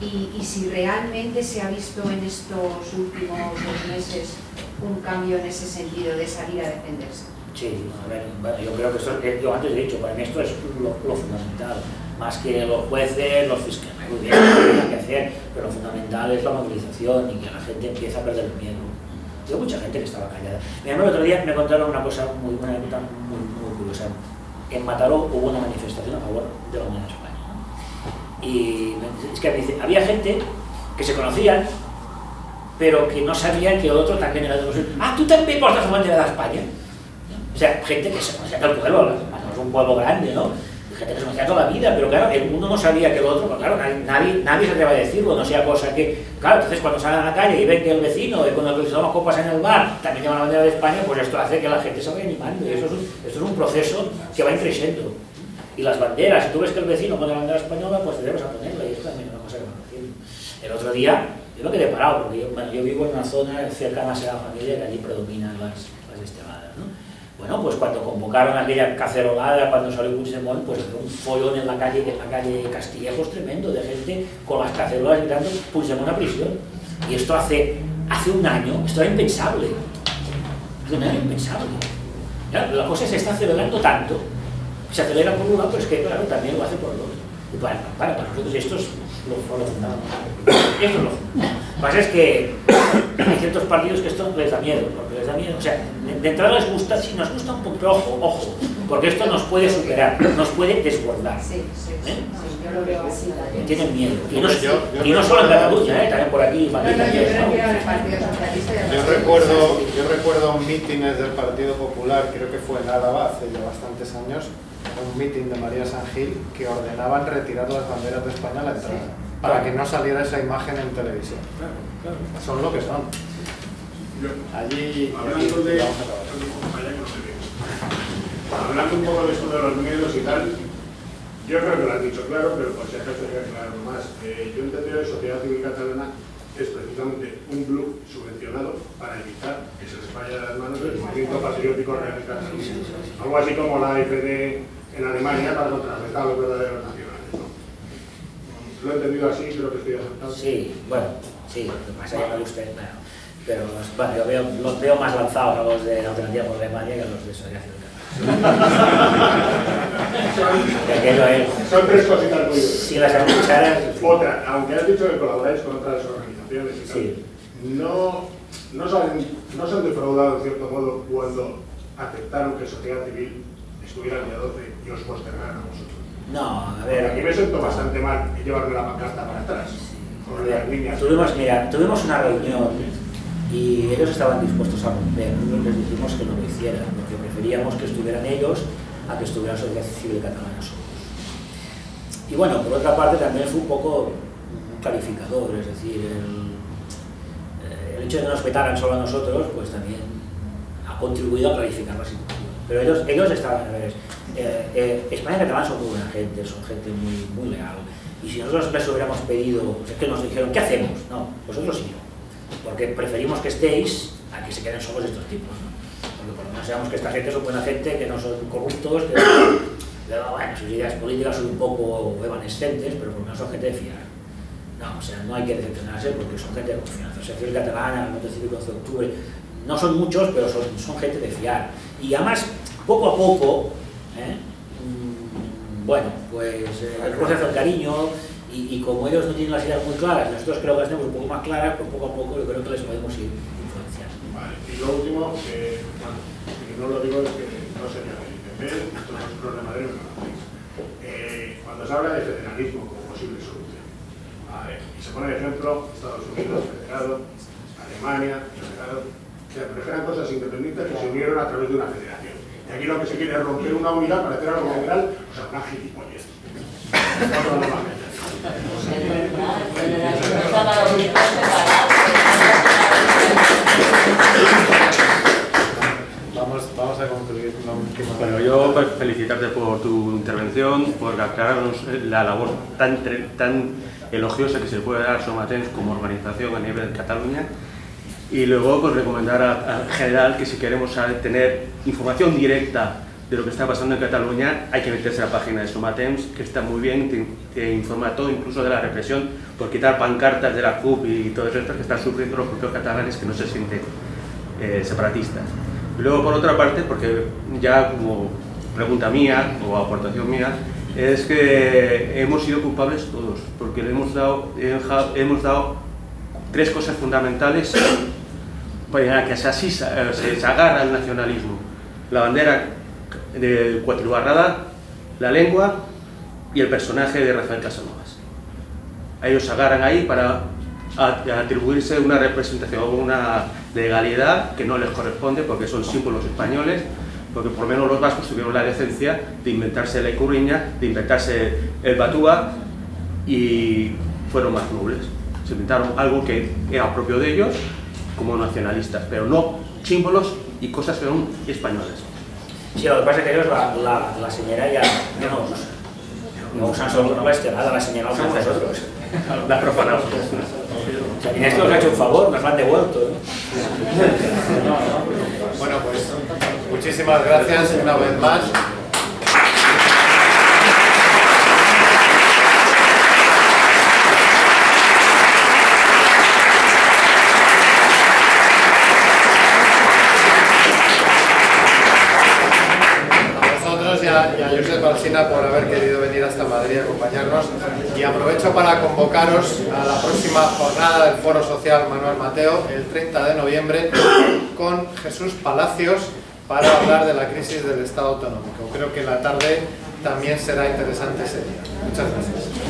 Y si realmente se ha visto en estos últimos 2 meses un cambio en ese sentido de salir a defenderse. Sí, a ver, bueno, yo creo que esto, yo antes he dicho, para mí esto es lo fundamental, más que los jueces, los fiscales, muy bien, lo que tienen que hacer, pero lo fundamental es la movilización y que la gente empiece a perder el miedo. Hay mucha gente que estaba callada. Mira, el otro día me contaron una cosa muy curiosa. En Mataró hubo una manifestación a favor de la Unión de España, ¿no? Y es que me dice, había gente que se conocían, pero que no sabían que el otro también era de los... Ah, tú también portas la bandera de España. O sea, gente que se conocía del pueblo, es un pueblo grande, ¿no? Gente que se conocía toda la vida, pero claro, uno no sabía que el otro, pues claro, nadie se atreve a decirlo, no sea cosa que... Claro, entonces cuando salen a la calle y ven que el vecino, con el que se toman copas en el bar, también lleva la bandera de España, pues esto hace que la gente se vaya animando, y esto es un proceso que va creciendo. Y las banderas, si tú ves que el vecino pone la bandera española, pues te debes a ponerla, y esto también es una cosa que va haciendo. El otro día, Yo me quedé parado, porque yo vivo en una zona cercana a la Familia que allí predominan las desteladas, ¿no? Bueno, pues cuando convocaron aquella cacerolada, cuando salió Puigdemont, pues había un follón en la calle Castillejos tremendo, de gente con las cacerolas gritando Puigdemont a prisión. Y esto hace un año, esto era impensable. Hace un año impensable. Claro, la cosa se está acelerando tanto, se acelera por un lado, pero es que claro, también lo hace por el otro. Y para nosotros esto es lo fundamental. Esto es lo que pasa es que hay ciertos partidos que esto les da miedo, porque les da miedo. O sea, de entrada les gusta, si nos gusta un poco, pero ojo, porque esto nos puede superar, nos puede desbordar. Sí, yo lo veo así. Tienen miedo. Y no solo en Cataluña, también por aquí. Yo recuerdo mítines del Partido Popular, creo que fue en Álava hace ya bastantes años, un mítin de María San Gil que ordenaban retirar las banderas de España a la entrada, para que no saliera esa imagen en televisión. Son lo que son. Allí hablando un poco de esto de los miedos y tal, yo creo que lo has dicho claro, pero por si acaso hay que aclararlo más. Yo he entendido que Sociedad Civil Catalana es precisamente un club subvencionado para evitar que se les vaya de las manos el movimiento patriótico real catalán. Algo así como la AfD en Alemania para contrarrestar a los verdaderos nacionales, ¿no? Lo he entendido así, creo que estoy aceptando. Sí, bueno, sí, lo que pasa es que me gusta, pero bueno, yo los veo más lanzados a los de la Alternativa por Alemania que a los de Sociedad Civil Catalana. Son tres cositas muy buenas. Si las escucharas... Otra, aunque has dicho que colaboráis con otras organizaciones y tal, sí. no se han defraudado en cierto modo cuando aceptaron que Sociedad Civil estuviera el día 12 y os postergaran a vosotros. No, a ver... Aquí me siento bastante mal llevarme la pancarta para atrás. Con las líneas. Tuvimos una reunión y ellos estaban dispuestos a romper. Nosotros les dijimos que no lo hicieran, porque preferíamos que estuvieran ellos a que estuviera la Sociedad Civil Catalana solos. Y bueno, por otra parte también fue un poco clarificador, es decir, el hecho de que nos vetaran solo a nosotros, pues también ha contribuido a clarificar la situación. Pero ellos estaban, a ver, España y Catalán son muy buena gente, son gente muy leal. Y si nosotros les hubiéramos pedido, es que nos dijeron, ¿qué hacemos? No, vosotros sí, porque preferimos que estéis a que se queden solos estos tipos, ¿no? Porque por lo menos sabemos que esta gente son buena gente, que no son corruptos, que bueno, sus ideas políticas son un poco evanescentes, pero por lo menos son gente de fiar. No, o sea, no hay que decepcionarse porque son gente de confianza. O sea, Civil Catalana, el Movimiento Cívico 11 de octubre, no son muchos, pero son gente de fiar. Y además, poco a poco, bueno, pues el proceso del cariño, y como ellos no tienen las ideas muy claras, nosotros creo que las tenemos un poco más claras, pues poco a poco yo creo que les podemos ir influenciando. Vale, y lo último, que no lo digo es que no sería del IPP, esto no es un problema de ellos, cuando se habla de federalismo como posible solución, y se pone de ejemplo Estados Unidos, federado, Alemania, federado, pero eran cosas independientes que se unieron a través de una federación. Y aquí lo que se quiere es romper una unidad para hacer algo federal, o sea, una gilipollez. Vamos a concluir la última. Bueno, yo felicitarte por tu intervención, por aclararnos la labor tan elogiosa que se le puede dar a Somatens como organización a nivel de Cataluña. Y luego pues recomendar al general que si queremos tener información directa de lo que está pasando en Cataluña, hay que meterse a la página de Somatemps, que está muy bien, te informa todo, incluso de la represión, por quitar pancartas de la CUP y todas estas que están sufriendo los propios catalanes que no se sienten separatistas. Y luego, por otra parte, porque ya como pregunta mía o aportación mía, es que hemos sido culpables todos, porque le hemos dado tres cosas fundamentales para que así se agarra al nacionalismo: la bandera de Cuatribarrada, la lengua y el personaje de Rafael Casanovas. Ellos se agarran ahí para atribuirse una representación, una legalidad que no les corresponde porque son símbolos españoles, porque por lo menos los vascos tuvieron la decencia de inventarse la icurriña, de inventarse el batúa y fueron más nobles. Se inventaron algo que era propio de ellos como nacionalistas, pero no símbolos y cosas que son españolas. Sí, lo que pasa es que ellos la señora ya no usan. No usan solo una bestia, la señora la usamos nosotros. La profanamos. O sea, que esto nos ha hecho un favor, nos lo han devuelto, ¿no? Bueno, pues muchísimas gracias una vez más. Y a Josep Alsina por haber querido venir hasta Madrid a acompañarnos, y aprovecho para convocaros a la próxima jornada del Foro Social Manuel Mateo el 30 de noviembre con Jesús Palacios para hablar de la crisis del Estado autonómico. Creo que la tarde también será interesante ese día. Muchas gracias.